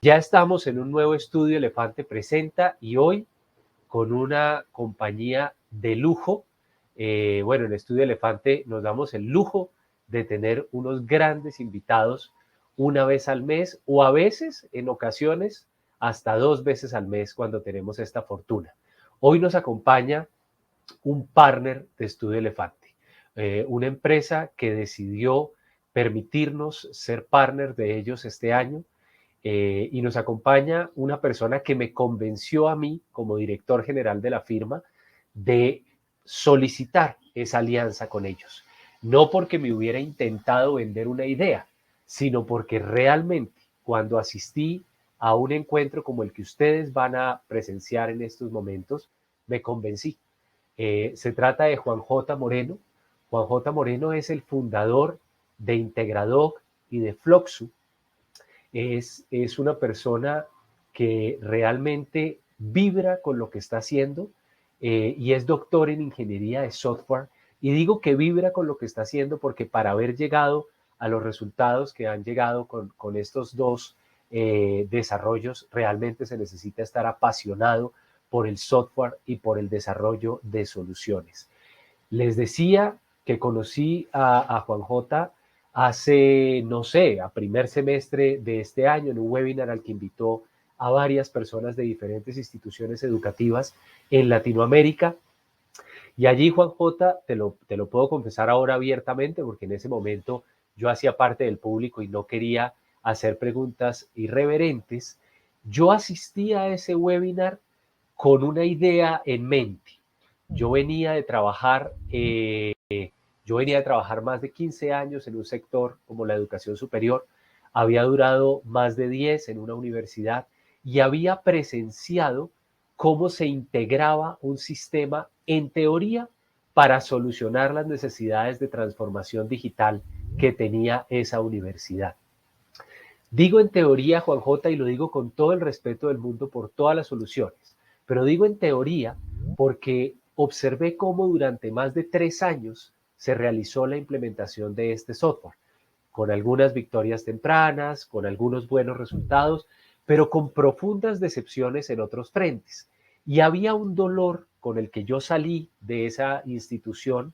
Ya estamos en un nuevo estudio Elefante Presenta y hoy con una compañía de lujo. Bueno, en Estudio Elefante nos damos el lujo de tener unos grandes invitados una vez al mes o a veces, en ocasiones, hasta 2 veces al mes cuando tenemos esta fortuna. Hoy nos acompaña un partner de Estudio Elefante, una empresa que decidió permitirnos ser partner de ellos este año. Y nos acompaña una persona que me convenció a mí, como director general de la firma, de solicitar esa alianza con ellos. No porque me hubiera intentado vender una idea, sino porque realmente cuando asistí a un encuentro como el que ustedes van a presenciar en estos momentos, me convencí. Se trata de Juan J. Moreno. Juan J. Moreno es el fundador de Integradoc y de Floxu. Es una persona que realmente vibra con lo que está haciendo, y es doctor en ingeniería de software. Y digo que vibra con lo que está haciendo porque para haber llegado a los resultados que han llegado con estos dos desarrollos, realmente se necesita estar apasionado por el software y por el desarrollo de soluciones. Les decía que conocí a Juan J. hace, no sé, a primer semestre de este año en un webinar al que invitó a varias personas de diferentes instituciones educativas en Latinoamérica. Y allí, Juan J., te lo puedo confesar ahora abiertamente, porque en ese momento yo hacía parte del público y no quería hacer preguntas irreverentes. Yo asistí a ese webinar con una idea en mente. Yo venía de trabajar, más de 15 años en un sector como la educación superior, había durado más de 10 en una universidad y había presenciado cómo se integraba un sistema en teoría para solucionar las necesidades de transformación digital que tenía esa universidad. Digo en teoría, Juan J., y lo digo con todo el respeto del mundo por todas las soluciones, pero digo en teoría porque observé cómo durante más de 3 años se realizó la implementación de este software, con algunas victorias tempranas, con algunos buenos resultados, pero con profundas decepciones en otros frentes. Y había un dolor con el que yo salí de esa institución,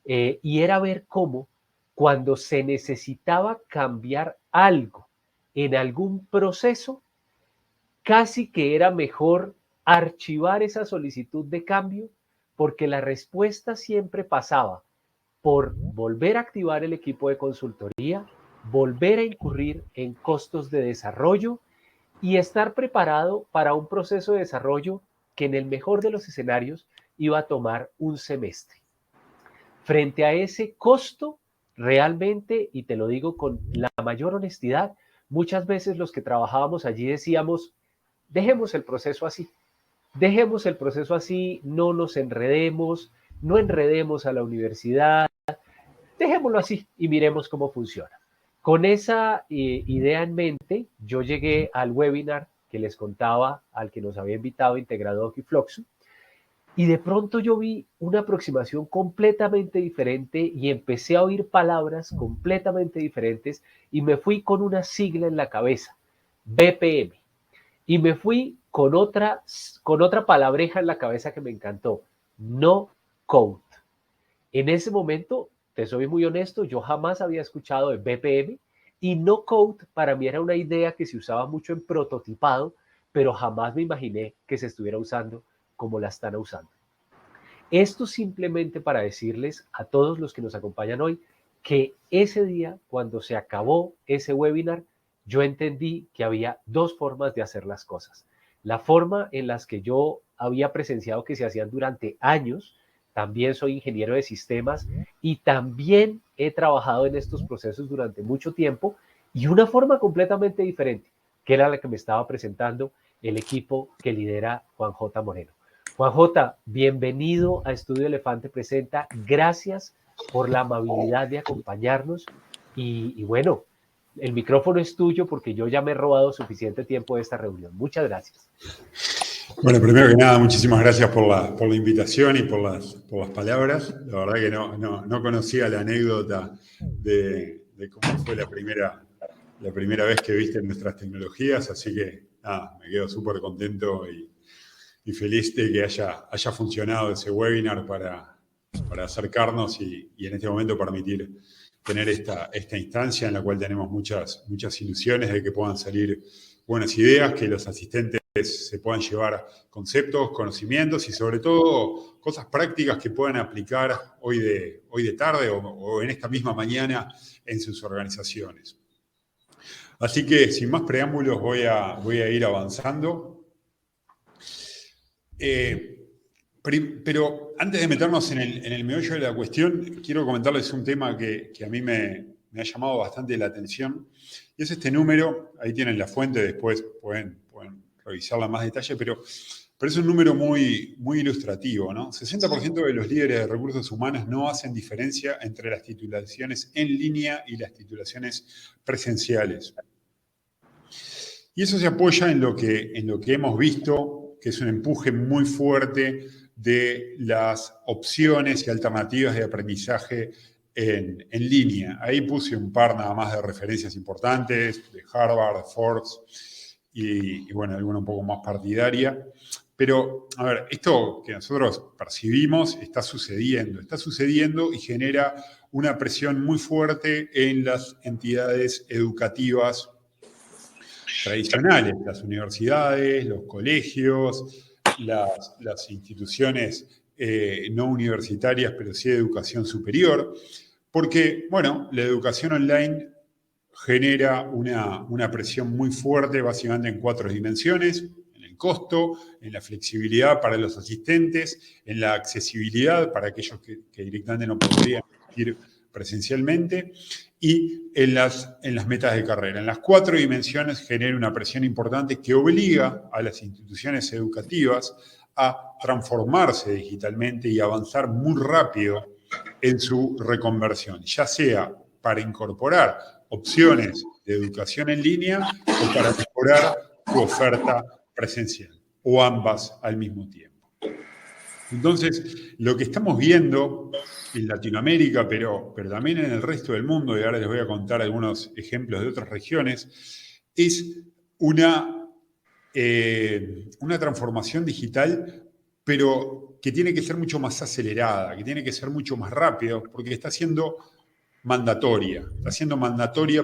y era ver cómo cuando se necesitaba cambiar algo en algún proceso, casi que era mejor archivar esa solicitud de cambio, porque la respuesta siempre pasaba por volver a activar el equipo de consultoría, volver a incurrir en costos de desarrollo y estar preparado para un proceso de desarrollo que en el mejor de los escenarios iba a tomar un semestre. Frente a ese costo, realmente, y te lo digo con la mayor honestidad, muchas veces los que trabajábamos allí decíamos, dejemos el proceso así, no nos enredemos, no enredemos a la universidad, dejémoslo así y miremos cómo funciona. Con esa idea en mente, yo llegué al webinar que les contaba, al que nos había invitado Integradoc y Floxu, y de pronto yo vi una aproximación completamente diferente y empecé a oír palabras completamente diferentes y me fui con una sigla en la cabeza, BPM. Y me fui con otra palabreja en la cabeza que me encantó, no code. En ese momento, te soy muy honesto, yo jamás había escuchado de BPM y no code para mí era una idea que se usaba mucho en prototipado, pero jamás me imaginé que se estuviera usando como la están usando. Esto simplemente para decirles a todos los que nos acompañan hoy que ese día, cuando se acabó ese webinar, yo entendí que había 2 formas de hacer las cosas. La forma en las que yo había presenciado que se hacían durante años, también soy ingeniero de sistemas y también he trabajado en estos procesos durante mucho tiempo, y una forma completamente diferente, que era la que me estaba presentando el equipo que lidera Juan J. Moreno. Juan J., bienvenido a Estudio Elefante Presenta. Gracias por la amabilidad de acompañarnos. Y bueno, el micrófono es tuyo porque yo ya me he robado suficiente tiempo de esta reunión. Muchas gracias. Bueno, primero que nada, muchísimas gracias por la invitación y por las palabras. La verdad que no conocía la anécdota de cómo fue la la primera vez que viste nuestras tecnologías, así que nada, me quedo súper contento y feliz de que haya funcionado ese webinar para acercarnos y en este momento permitir tener esta instancia en la cual tenemos muchas ilusiones de que puedan salir buenas ideas, que los asistentes se puedan llevar conceptos, conocimientos y sobre todo cosas prácticas que puedan aplicar hoy de tarde o en esta misma mañana en sus organizaciones. Así que sin más preámbulos voy a ir avanzando. Pero antes de meternos en el meollo de la cuestión, quiero comentarles un tema que a mí me ha llamado bastante la atención. Y es este número, ahí tienen la fuente, después pueden revisarla en más detalle, pero es un número muy ilustrativo, ¿no? 60% de los líderes de recursos humanos no hacen diferencia entre las titulaciones en línea y las titulaciones presenciales. Y eso se apoya en lo que hemos visto, que es un empuje muy fuerte de las opciones y alternativas de aprendizaje en línea. Ahí puse un par nada más de referencias importantes, de Harvard, de Forbes, y bueno, alguna un poco más partidaria. Pero, a ver, esto que nosotros percibimos está sucediendo y genera una presión muy fuerte en las entidades educativas tradicionales, las universidades, los colegios, las instituciones no universitarias, pero sí de educación superior, porque, bueno, la educación online genera una presión muy fuerte, básicamente en 4 dimensiones: en el costo, en la flexibilidad para los asistentes, en la accesibilidad para aquellos que directamente no podrían ir presencialmente, y en las metas de carrera. En las 4 dimensiones genera una presión importante que obliga a las instituciones educativas a transformarse digitalmente y avanzar muy rápido en su reconversión, ya sea para incorporar opciones de educación en línea o para mejorar su oferta presencial, o ambas al mismo tiempo. Entonces, lo que estamos viendo en Latinoamérica, pero también en el resto del mundo, y ahora les voy a contar algunos ejemplos de otras regiones, es una transformación digital, pero que tiene que ser mucho más acelerada, que tiene que ser mucho más rápido, porque está siendo mandatoria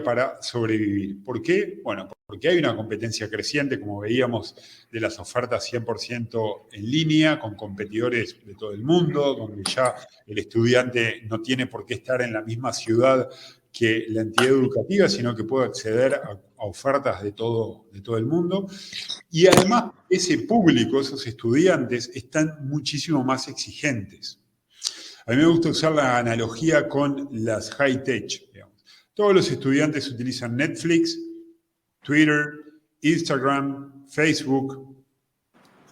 para sobrevivir. ¿Por qué? Bueno, porque hay una competencia creciente, como veíamos, de las ofertas 100% en línea, con competidores de todo el mundo, donde ya el estudiante no tiene por qué estar en la misma ciudad que la entidad educativa, sino que puede acceder a ofertas de todo el mundo. Y además, ese público, esos estudiantes, están muchísimo más exigentes. A mí me gusta usar la analogía con las high-tech, digamos. Todos los estudiantes utilizan Netflix, Twitter, Instagram, Facebook,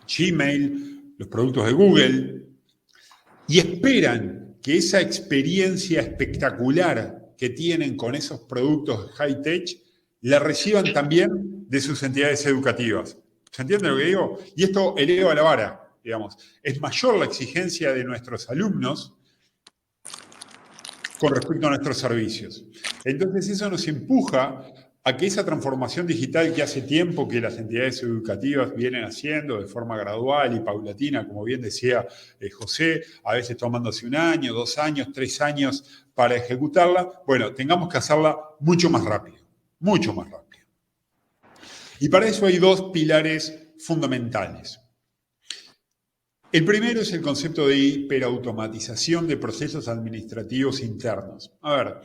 Gmail, los productos de Google, y esperan que esa experiencia espectacular que tienen con esos productos high-tech la reciban también de sus entidades educativas. ¿Se entiende lo que digo? Y esto eleva la vara, digamos. Es mayor la exigencia de nuestros alumnos con respecto a nuestros servicios. Entonces eso nos empuja a que esa transformación digital que hace tiempo que las entidades educativas vienen haciendo de forma gradual y paulatina, como bien decía José, a veces tomándose 1 año, 2 años, 3 años para ejecutarla, bueno, tengamos que hacerla mucho más rápido, mucho más rápido. Y para eso hay 2 pilares fundamentales. El primero es el concepto de hiperautomatización de procesos administrativos internos. A ver,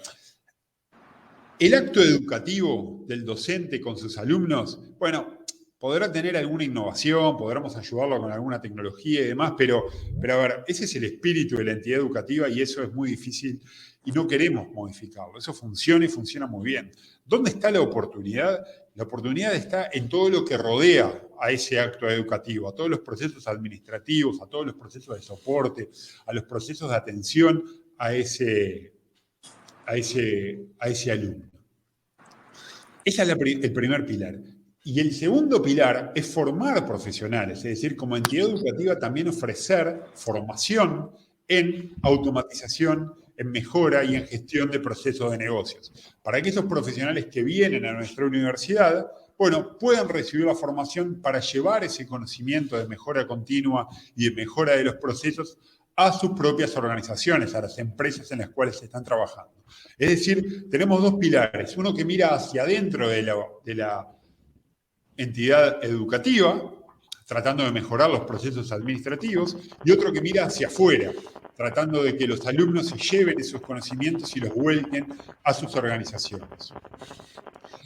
el acto educativo del docente con sus alumnos, bueno, podrá tener alguna innovación, podremos ayudarlo con alguna tecnología y demás, pero a ver, ese es el espíritu de la entidad educativa y eso es muy difícil y no queremos modificarlo. Eso funciona y funciona muy bien. ¿Dónde está la oportunidad? La oportunidad está en todo lo que rodea a ese acto educativo, a todos los procesos administrativos, a todos los procesos de soporte, a los procesos de atención a ese alumno. Ese es el primer pilar. Y el segundo pilar es formar profesionales, es decir, como entidad educativa también ofrecer formación en automatización en mejora y en gestión de procesos de negocios. Para que esos profesionales que vienen a nuestra universidad, bueno, puedan recibir la formación para llevar ese conocimiento de mejora continua y de mejora de los procesos a sus propias organizaciones, a las empresas en las cuales se están trabajando. Es decir, tenemos dos pilares, uno que mira hacia adentro de la entidad educativa, tratando de mejorar los procesos administrativos, y otro que mira hacia afuera, tratando de que los alumnos se lleven esos conocimientos y los vuelquen a sus organizaciones.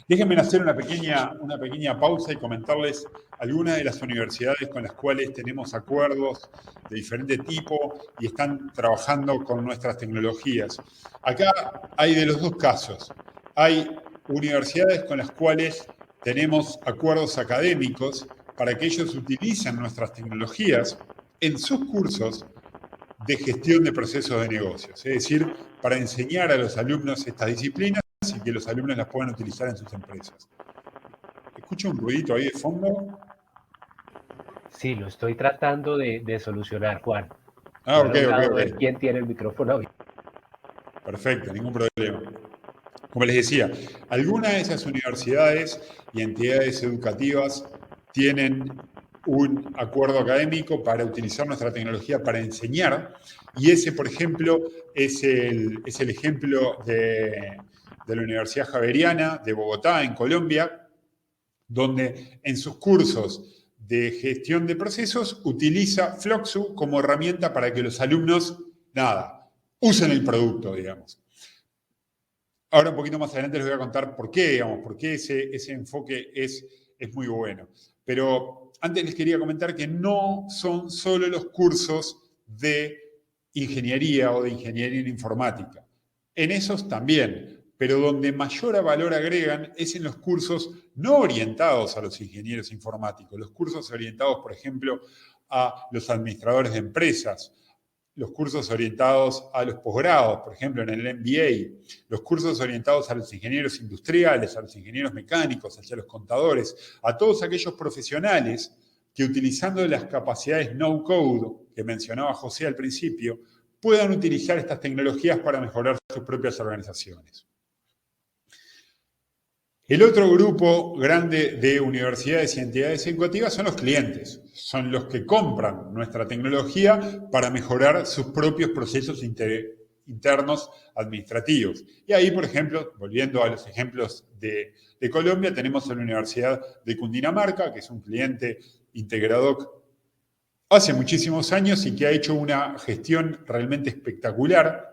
Déjenme hacer una pequeña pausa y comentarles algunas de las universidades con las cuales tenemos acuerdos de diferente tipo y están trabajando con nuestras tecnologías. Acá hay de los dos casos. Hay universidades con las cuales tenemos acuerdos académicos para que ellos utilicen nuestras tecnologías en sus cursos de gestión de procesos de negocios, es decir, para enseñar a los alumnos estas disciplinas y que los alumnos las puedan utilizar en sus empresas. ¿Escucho un ruidito ahí de fondo? Sí, lo estoy tratando de solucionar, Juan. Ok. A ver quién tiene el micrófono abierto. Perfecto, ningún problema. Como les decía, algunas de esas universidades y entidades educativas tienen un acuerdo académico para utilizar nuestra tecnología para enseñar, y ese, por ejemplo, es el ejemplo de la Universidad Javeriana de Bogotá, en Colombia, donde en sus cursos de gestión de procesos utiliza Floxu como herramienta para que los alumnos, usen el producto, digamos. Ahora un poquito más adelante les voy a contar por qué, por qué ese enfoque es muy bueno. Pero antes les quería comentar que no son solo los cursos de ingeniería o de ingeniería en informática. En esos también, pero donde mayor valor agregan es en los cursos no orientados a los ingenieros informáticos, los cursos orientados, por ejemplo, a los administradores de empresas, los cursos orientados a los posgrados, por ejemplo, en el MBA, los cursos orientados a los ingenieros industriales, a los ingenieros mecánicos, hacia los contadores, a todos aquellos profesionales que utilizando las capacidades no-code que mencionaba José al principio, puedan utilizar estas tecnologías para mejorar sus propias organizaciones. El otro grupo grande de universidades y entidades educativas son los clientes, son los que compran nuestra tecnología para mejorar sus propios procesos internos administrativos. Y ahí, por ejemplo, volviendo a los ejemplos de Colombia, tenemos a la Universidad de Cundinamarca, que es un cliente Integradoc hace muchísimos años y que ha hecho una gestión realmente espectacular,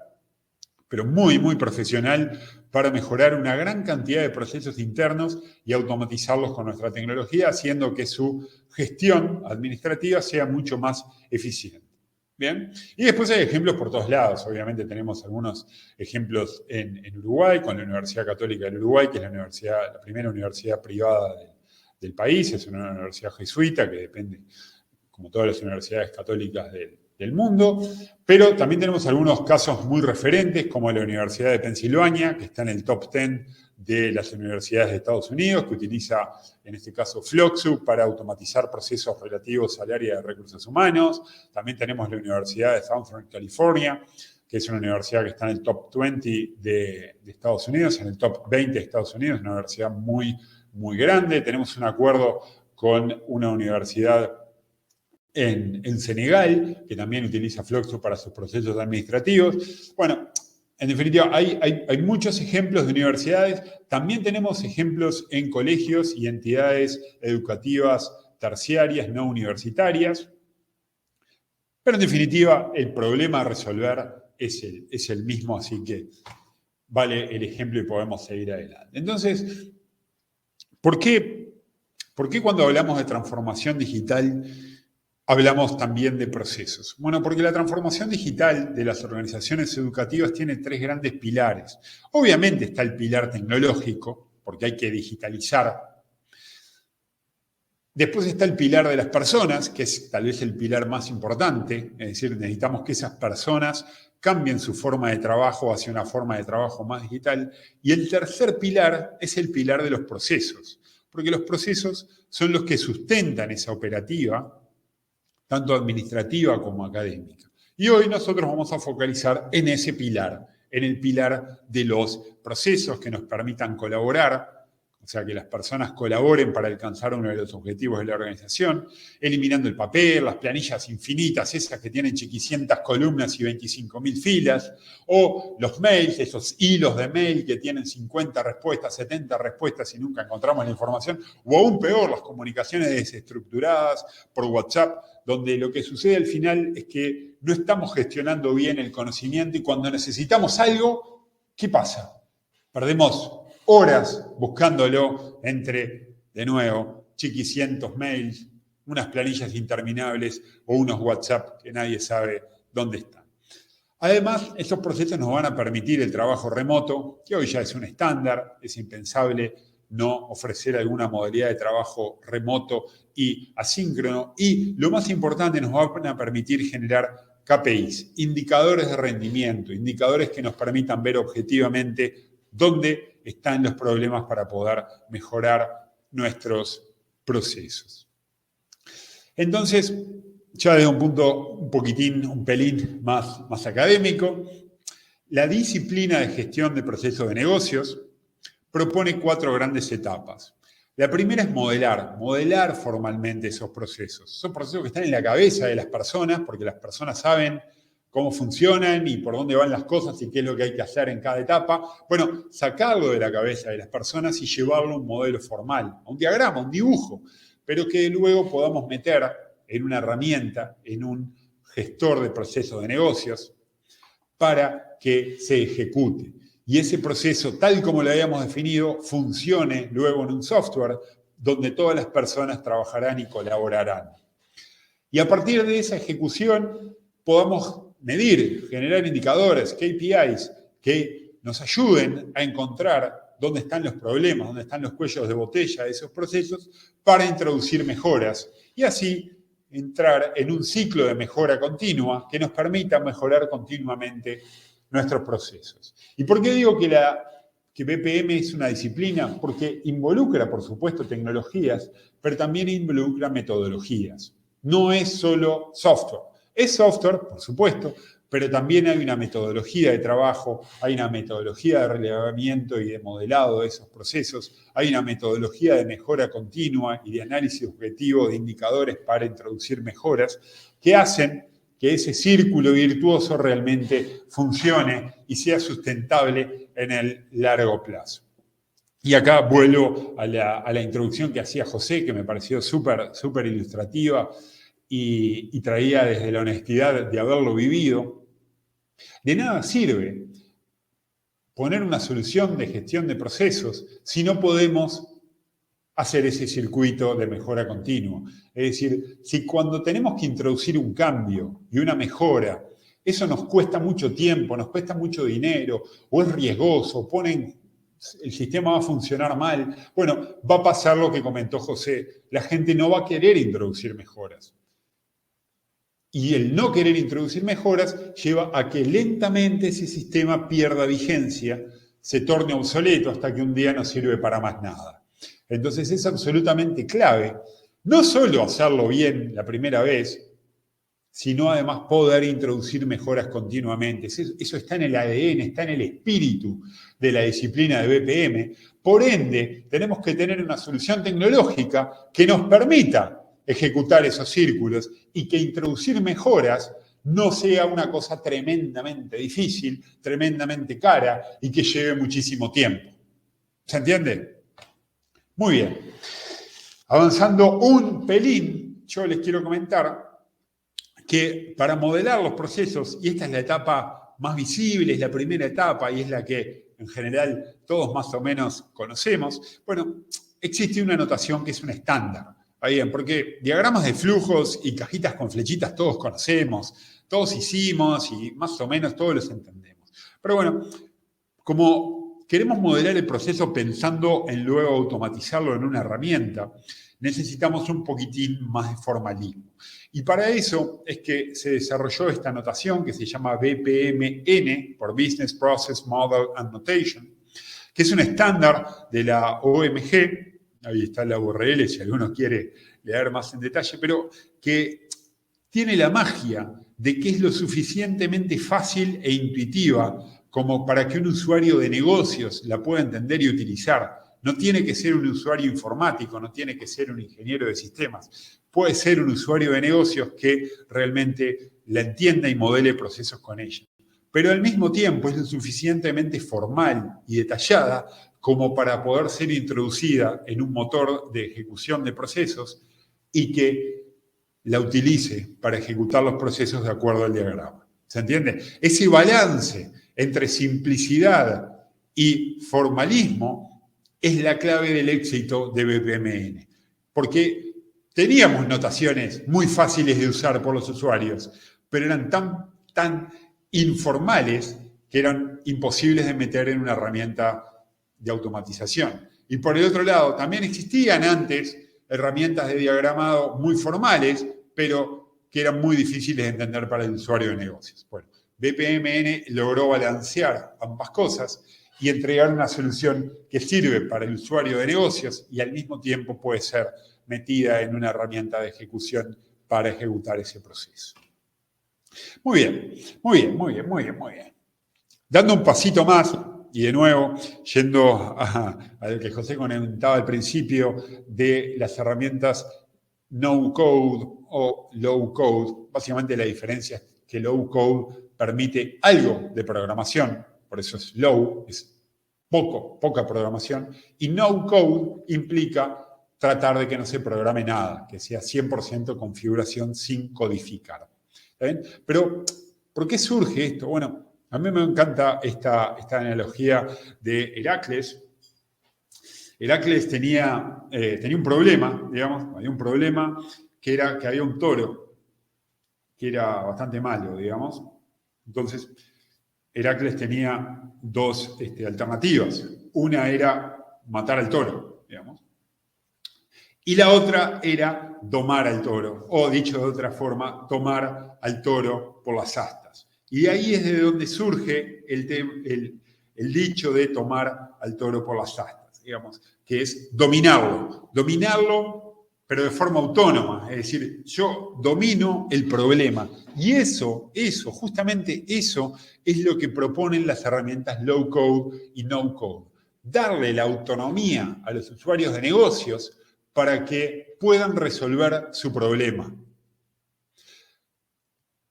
pero muy, muy profesional, para mejorar una gran cantidad de procesos internos y automatizarlos con nuestra tecnología, haciendo que su gestión administrativa sea mucho más eficiente. Bien, y después hay ejemplos por todos lados. Obviamente tenemos algunos ejemplos en Uruguay, con la Universidad Católica del Uruguay, que es la primera universidad privada del país, es una universidad jesuita que depende, como todas las universidades católicas del mundo, pero también tenemos algunos casos muy referentes, como la Universidad de Pensilvania, que está en el top 10 de las universidades de Estados Unidos, que utiliza, en este caso, Floxu para automatizar procesos relativos al área de recursos humanos. También tenemos la Universidad de Southern California, que es una universidad que está en el top 20 de Estados Unidos, en el top 20 de Estados Unidos, una universidad muy, muy grande. Tenemos un acuerdo con una universidad en Senegal, que también utiliza Floxu para sus procesos administrativos. Bueno, en definitiva, hay muchos ejemplos de universidades. También tenemos ejemplos en colegios y entidades educativas terciarias, no universitarias. Pero en definitiva, el problema a resolver es el mismo, así que vale el ejemplo y podemos seguir adelante. Entonces, ¿por qué cuando hablamos de transformación digital hablamos también de procesos? Bueno, porque la transformación digital de las organizaciones educativas tiene tres grandes pilares. Obviamente está el pilar tecnológico, porque hay que digitalizar. Después está el pilar de las personas, que es tal vez el pilar más importante, es decir, necesitamos que esas personas cambien su forma de trabajo hacia una forma de trabajo más digital. Y el tercer pilar es el pilar de los procesos, porque los procesos son los que sustentan esa operativa, tanto administrativa como académica. Y hoy nosotros vamos a focalizar en ese pilar, en el pilar de los procesos que nos permitan colaborar, o sea, que las personas colaboren para alcanzar uno de los objetivos de la organización, eliminando el papel, las planillas infinitas, esas que tienen chiquicientas columnas y 25.000 filas, o los mails, esos hilos de mail que tienen 50 respuestas, 70 respuestas y nunca encontramos la información, o aún peor, las comunicaciones desestructuradas por WhatsApp, donde lo que sucede al final es que no estamos gestionando bien el conocimiento y cuando necesitamos algo, ¿qué pasa? Perdemos horas buscándolo entre, de nuevo, chiquicientos mails, unas planillas interminables o unos WhatsApp que nadie sabe dónde están. Además, estos procesos nos van a permitir el trabajo remoto, que hoy ya es un estándar, es impensable no ofrecer alguna modalidad de trabajo remoto y asíncrono. Y lo más importante, nos van a permitir generar KPIs, indicadores de rendimiento, indicadores que nos permitan ver objetivamente dónde están los problemas para poder mejorar nuestros procesos. Entonces, ya desde un punto un pelín más académico, la disciplina de gestión de procesos de negocios propone 4 grandes etapas. La primera es modelar formalmente esos procesos. Son procesos que están en la cabeza de las personas, porque las personas saben cómo funcionan y por dónde van las cosas y qué es lo que hay que hacer en cada etapa. Bueno, sacarlo de la cabeza de las personas y llevarlo a un modelo formal, a un diagrama, a un dibujo, pero que luego podamos meter en una herramienta, en un gestor de procesos de negocios, para que se ejecute. Y ese proceso, tal como lo habíamos definido, funcione luego en un software donde todas las personas trabajarán y colaborarán. Y a partir de esa ejecución podamos medir, generar indicadores, KPIs, que nos ayuden a encontrar dónde están los problemas, dónde están los cuellos de botella de esos procesos para introducir mejoras y así entrar en un ciclo de mejora continua que nos permita mejorar continuamente nuestros procesos. ¿Y por qué digo que BPM es una disciplina? Porque involucra, por supuesto, tecnologías, pero también involucra metodologías. No es solo software. Es software, por supuesto, pero también hay una metodología de trabajo, hay una metodología de relevamiento y de modelado de esos procesos, hay una metodología de mejora continua y de análisis objetivo de indicadores para introducir mejoras que hacen que ese círculo virtuoso realmente funcione y sea sustentable en el largo plazo. Y acá vuelvo a la introducción que hacía José, que me pareció súper ilustrativa y traía desde la honestidad de haberlo vivido. De nada sirve poner una solución de gestión de procesos si no podemos hacer ese circuito de mejora continua. Es decir, si cuando tenemos que introducir un cambio y una mejora, eso nos cuesta mucho tiempo, nos cuesta mucho dinero, o es riesgoso, el sistema va a funcionar mal, bueno, va a pasar lo que comentó José, la gente no va a querer introducir mejoras. Y el no querer introducir mejoras lleva a que lentamente ese sistema pierda vigencia, se torne obsoleto hasta que un día no sirve para más nada. Entonces es absolutamente clave no solo hacerlo bien la primera vez, sino además poder introducir mejoras continuamente. Eso está en el ADN, está en el espíritu de la disciplina de BPM. Por ende, tenemos que tener una solución tecnológica que nos permita ejecutar esos círculos y que introducir mejoras no sea una cosa tremendamente difícil, tremendamente cara y que lleve muchísimo tiempo. ¿Se entiende? Muy bien. Avanzando un pelín, yo les quiero comentar que para modelar los procesos, y esta es la etapa más visible, es la primera etapa y es la que en general todos más o menos conocemos, bueno, existe una notación que es un estándar. Bien, porque diagramas de flujos y cajitas con flechitas todos conocemos, todos hicimos y más o menos todos los entendemos. Pero bueno, como queremos modelar el proceso pensando en luego automatizarlo en una herramienta, necesitamos un poquitín más de formalismo. Y para eso es que se desarrolló esta notación que se llama BPMN, por Business Process Model and Notation, que es un estándar de la OMG. Ahí está la URL si alguno quiere leer más en detalle, pero que tiene la magia de que es lo suficientemente fácil e intuitiva como para que un usuario de negocios la pueda entender y utilizar. No tiene que ser un usuario informático, no tiene que ser un ingeniero de sistemas. Puede ser un usuario de negocios que realmente la entienda y modele procesos con ella. Pero al mismo tiempo es lo suficientemente formal y detallada como para poder ser introducida en un motor de ejecución de procesos y que la utilice para ejecutar los procesos de acuerdo al diagrama. ¿Se entiende? Ese balance entre simplicidad y formalismo es la clave del éxito de BPMN. Porque teníamos notaciones muy fáciles de usar por los usuarios, pero eran tan informales que eran imposibles de meter en una herramienta de automatización. Y por el otro lado, también existían antes herramientas de diagramado muy formales, pero que eran muy difíciles de entender para el usuario de negocios. Bueno, BPMN logró balancear ambas cosas y entregar una solución que sirve para el usuario de negocios y al mismo tiempo puede ser metida en una herramienta de ejecución para ejecutar ese proceso. Muy bien. Dando un pasito más, y de nuevo, yendo a lo que José comentaba al principio de las herramientas no-code o low-code, básicamente la diferencia es que low-code permite algo de programación, por eso es low, es poca programación, y no-code implica tratar de que no se programe nada, que sea 100% configuración sin codificar. ¿Está bien? Pero, ¿por qué surge esto? Bueno, a mí me encanta esta analogía de Heracles. Heracles tenía un problema, digamos, había un problema que era que había un toro que era bastante malo, digamos. Entonces, Heracles tenía dos alternativas. Una era matar al toro, digamos. Y la otra era domar al toro, o dicho de otra forma, tomar al toro por las astas. Y de ahí es de donde surge el dicho de tomar al toro por las astas, digamos, que es dominarlo. Dominarlo, pero de forma autónoma. Es decir, yo domino el problema. Y justamente eso es lo que proponen las herramientas low code y no code. Darle la autonomía a los usuarios de negocios para que puedan resolver su problema.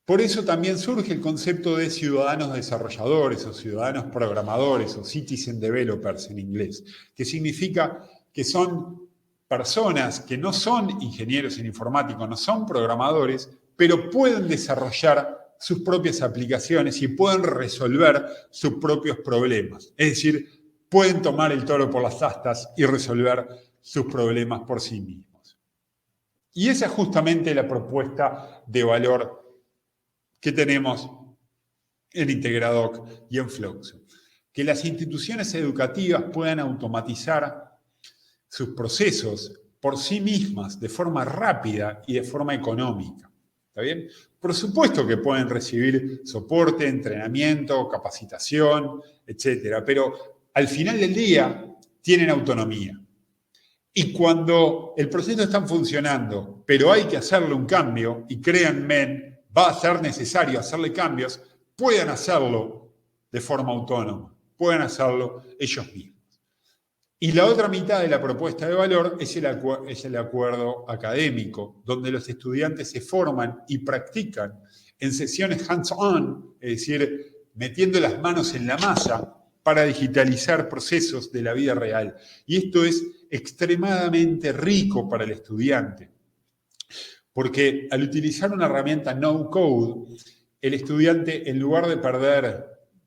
Por eso también surge el concepto de ciudadanos desarrolladores o ciudadanos programadores o citizen developers en inglés, que significa que son personas que no son ingenieros en informática, no son programadores, pero pueden desarrollar sus propias aplicaciones y pueden resolver sus propios problemas. Es decir, pueden tomar el toro por las astas y resolver sus problemas por sí mismos. Y esa es justamente la propuesta de valor que tenemos en Integradoc y en Fluxo. Que las instituciones educativas puedan automatizar sus procesos por sí mismas de forma rápida y de forma económica. ¿Está bien? Por supuesto que pueden recibir soporte, entrenamiento, capacitación, etc. Pero al final del día tienen autonomía. Y cuando el proceso está funcionando, pero hay que hacerle un cambio, y créanme, va a ser necesario hacerle cambios, puedan hacerlo de forma autónoma, puedan hacerlo ellos mismos. Y la otra mitad de la propuesta de valor es el acuerdo académico, donde los estudiantes se forman y practican en sesiones hands-on, es decir, metiendo las manos en la masa para digitalizar procesos de la vida real. Y esto es extremadamente rico para el estudiante, porque al utilizar una herramienta no-code, el estudiante, en lugar de perder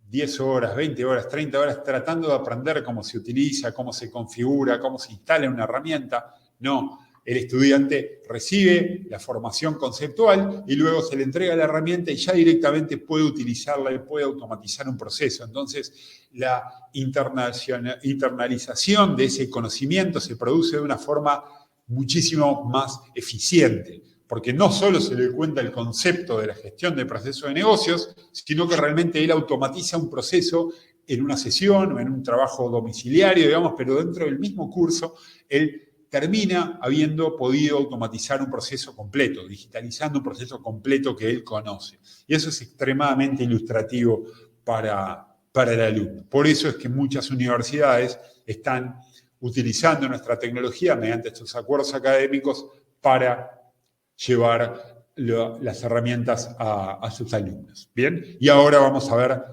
10 horas, 20 horas, 30 horas tratando de aprender cómo se utiliza, cómo se configura, cómo se instala una herramienta, no. El estudiante recibe la formación conceptual y luego se le entrega la herramienta y ya directamente puede utilizarla y puede automatizar un proceso. Entonces, la internalización de ese conocimiento se produce de una forma muchísimo más eficiente, porque no solo se le cuenta el concepto de la gestión de procesos de negocios, sino que realmente él automatiza un proceso en una sesión o en un trabajo domiciliario, digamos, pero dentro del mismo curso, él termina habiendo podido automatizar un proceso completo, digitalizando un proceso completo que él conoce. Y eso es extremadamente ilustrativo para el alumno. Por eso es que muchas universidades están utilizando nuestra tecnología mediante estos acuerdos académicos para llevar las herramientas a sus alumnos. ¿Bien? Y ahora vamos a ver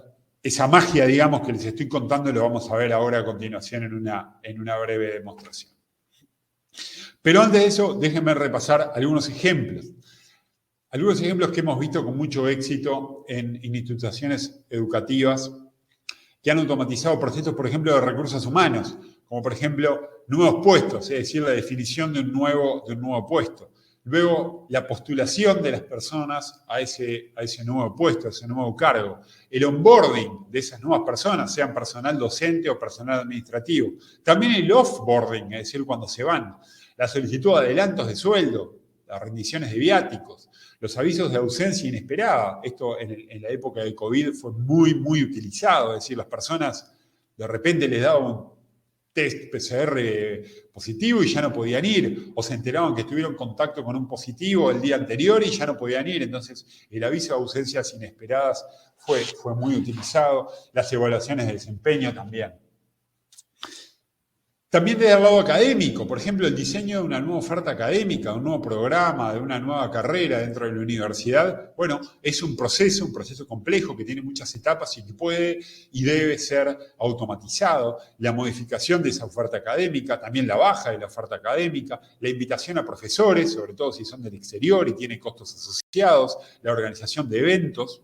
esa magia, digamos, que les estoy contando, lo vamos a ver ahora a continuación en una breve demostración. Pero antes de eso, déjenme repasar algunos ejemplos. Algunos ejemplos que hemos visto con mucho éxito en instituciones educativas que han automatizado procesos, por ejemplo, de recursos humanos, como por ejemplo nuevos puestos, es decir, la definición de un nuevo puesto. Luego, la postulación de las personas a ese nuevo puesto, a ese nuevo cargo. El onboarding de esas nuevas personas, sean personal docente o personal administrativo. También el offboarding, es decir, cuando se van. La solicitud de adelantos de sueldo, las rendiciones de viáticos, los avisos de ausencia inesperada. Esto en la época del COVID fue muy, muy utilizado. Es decir, las personas de repente les daban un test PCR positivo y ya no podían ir, o se enteraban que tuvieron contacto con un positivo el día anterior y ya no podían ir. Entonces, el aviso de ausencias inesperadas fue muy utilizado. Las evaluaciones de desempeño también. También desde el lado académico, por ejemplo, el diseño de una nueva oferta académica, un nuevo programa, de una nueva carrera dentro de la universidad, bueno, es un proceso complejo que tiene muchas etapas y que puede y debe ser automatizado. La modificación de esa oferta académica, también la baja de la oferta académica, la invitación a profesores, sobre todo si son del exterior y tienen costos asociados, la organización de eventos.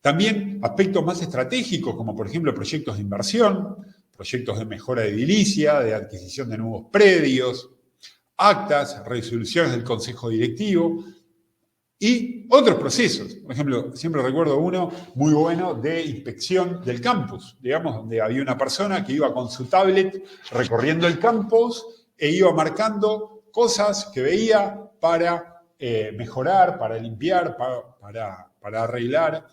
También aspectos más estratégicos, como por ejemplo proyectos de inversión, proyectos de mejora de edilicia, de adquisición de nuevos predios, actas, resoluciones del consejo directivo y otros procesos. Por ejemplo, siempre recuerdo uno muy bueno de inspección del campus, digamos, donde había una persona que iba con su tablet recorriendo el campus e iba marcando cosas que veía para mejorar, para limpiar, para arreglar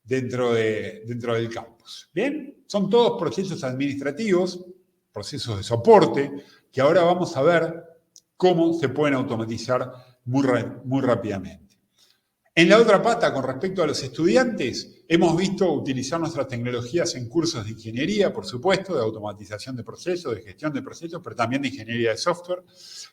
dentro del campus. ¿Bien? Son todos procesos administrativos, procesos de soporte, que ahora vamos a ver cómo se pueden automatizar muy rápidamente. En la otra pata, con respecto a los estudiantes, hemos visto utilizar nuestras tecnologías en cursos de ingeniería, por supuesto, de automatización de procesos, de gestión de procesos, pero también de ingeniería de software.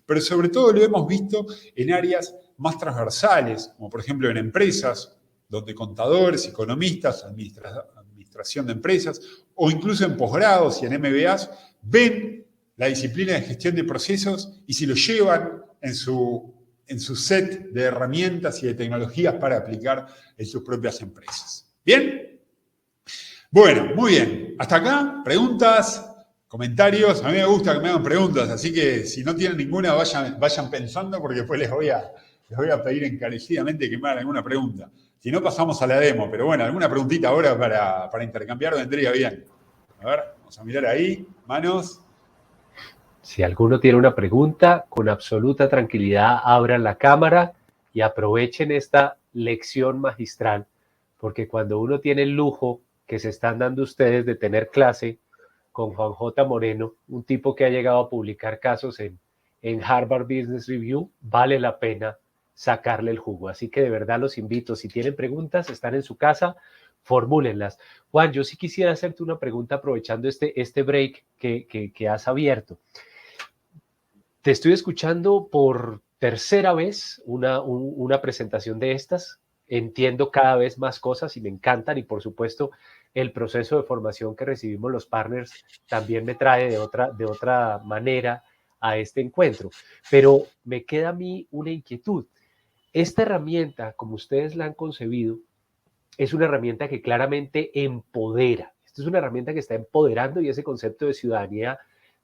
Pero sobre todo lo hemos visto en áreas más transversales, como por ejemplo en empresas, donde contadores, economistas, administración de empresas, o incluso en posgrados y en MBAs, ven la disciplina de gestión de procesos y si lo llevan en su set de herramientas y de tecnologías para aplicar en sus propias empresas. ¿Bien? Bueno, muy bien. Hasta acá, preguntas, comentarios. A mí me gusta que me hagan preguntas, así que si no tienen ninguna, vayan pensando porque después les voy a pedir encarecidamente que me hagan alguna pregunta. Si no, pasamos a la demo, pero bueno, alguna preguntita ahora para intercambiar vendría bien. A ver, vamos a mirar ahí, manos. Si alguno tiene una pregunta, con absoluta tranquilidad abran la cámara y aprovechen esta lección magistral, porque cuando uno tiene el lujo que se están dando ustedes de tener clase con Juan J. Moreno, un tipo que ha llegado a publicar casos en Harvard Business Review, vale la pena sacarle el jugo. Así que de verdad los invito, si tienen preguntas, están en su casa, formúlenlas. Juan, yo sí quisiera hacerte una pregunta aprovechando este break que has abierto. Te estoy escuchando por tercera vez una presentación de estas. Entiendo cada vez más cosas y me encantan y por supuesto el proceso de formación que recibimos los partners también me trae de otra manera a este encuentro. Pero me queda a mí una inquietud. Esta herramienta, como ustedes la han concebido, es una herramienta que claramente empodera. Esta es una herramienta que está empoderando y ese concepto de ciudadanía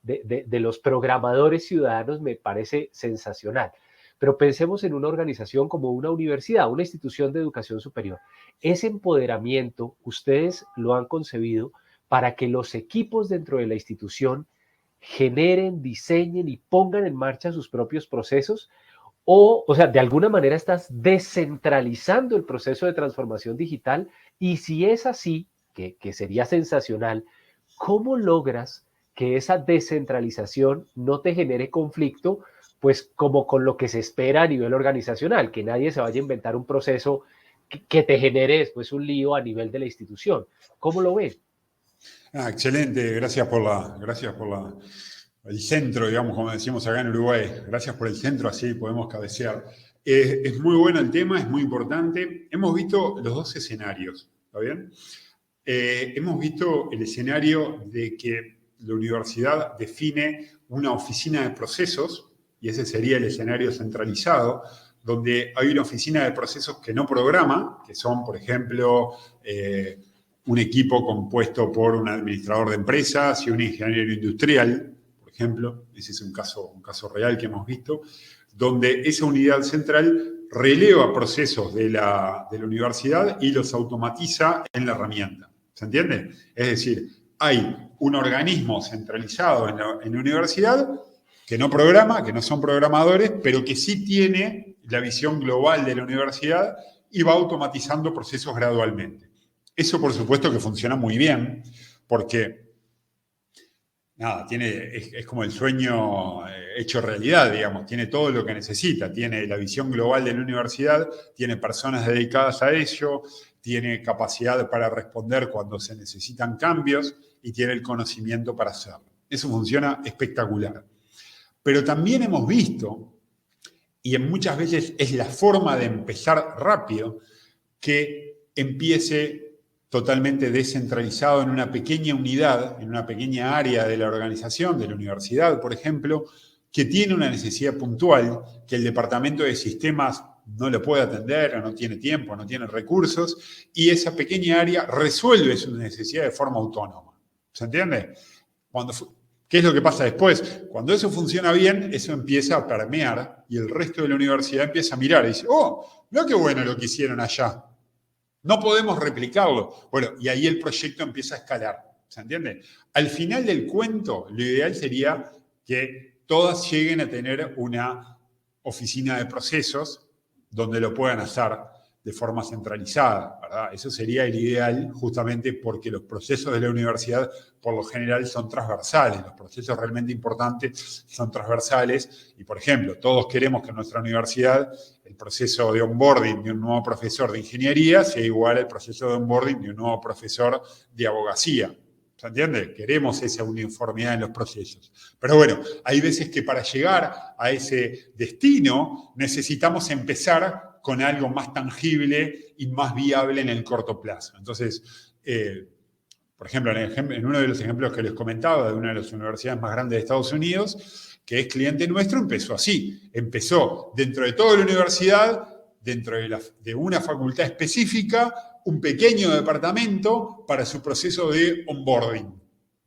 de los programadores ciudadanos me parece sensacional. Pero pensemos en una organización como una universidad, una institución de educación superior. Ese empoderamiento ustedes lo han concebido para que los equipos dentro de la institución generen, diseñen y pongan en marcha sus propios procesos. O sea, de alguna manera estás descentralizando el proceso de transformación digital y si es así, que sería sensacional, ¿cómo logras que esa descentralización no te genere conflicto, pues como con lo que se espera a nivel organizacional, que nadie se vaya a inventar un proceso que te genere después un lío a nivel de la institución. ¿Cómo lo ven? Excelente, gracias por el centro, digamos, como decimos acá en Uruguay. Gracias por el centro, así podemos cabecear. Es muy bueno el tema, es muy importante. Hemos visto los dos escenarios, ¿está bien? Hemos visto el escenario de que la universidad define una oficina de procesos, y ese sería el escenario centralizado, donde hay una oficina de procesos que no programa, que son, por ejemplo, un equipo compuesto por un administrador de empresas y un ingeniero industrial, por ejemplo. Ese es un caso real que hemos visto, donde esa unidad central releva procesos de la universidad y los automatiza en la herramienta. ¿Se entiende? Es decir, hay un organismo centralizado en la universidad que no programa, que no son programadores, pero que sí tiene la visión global de la universidad y va automatizando procesos gradualmente. Eso, por supuesto, que funciona muy bien, porque nada, es como el sueño hecho realidad, digamos, tiene todo lo que necesita, tiene la visión global de la universidad, tiene personas dedicadas a ello, tiene capacidad para responder cuando se necesitan cambios y tiene el conocimiento para hacerlo. Eso funciona espectacular. Pero también hemos visto, y muchas veces es la forma de empezar rápido, que empiece totalmente descentralizado en una pequeña unidad, en una pequeña área de la organización, de la universidad, por ejemplo, que tiene una necesidad puntual, que el departamento de sistemas no lo puede atender, o no tiene tiempo, no tiene recursos, y esa pequeña área resuelve su necesidad de forma autónoma. ¿Se entiende? ¿Qué es lo que pasa después? Cuando eso funciona bien, eso empieza a permear y el resto de la universidad empieza a mirar y dice, oh, mira qué bueno lo que hicieron allá. No podemos replicarlo. Bueno, y ahí el proyecto empieza a escalar. ¿Se entiende? Al final del cuento, lo ideal sería que todas lleguen a tener una oficina de procesos donde lo puedan hacer de forma centralizada, ¿verdad? Eso sería el ideal justamente porque los procesos de la universidad por lo general son transversales, los procesos realmente importantes son transversales y, por ejemplo, todos queremos que en nuestra universidad el proceso de onboarding de un nuevo profesor de ingeniería sea igual al proceso de onboarding de un nuevo profesor de abogacía. ¿Se entiende? Queremos esa uniformidad en los procesos. Pero bueno, hay veces que para llegar a ese destino necesitamos empezar con algo más tangible y más viable en el corto plazo. Entonces, por ejemplo, en uno de los ejemplos que les comentaba de una de las universidades más grandes de Estados Unidos, que es cliente nuestro, empezó así. Empezó dentro de toda la universidad, dentro de una facultad específica, un pequeño departamento para su proceso de onboarding.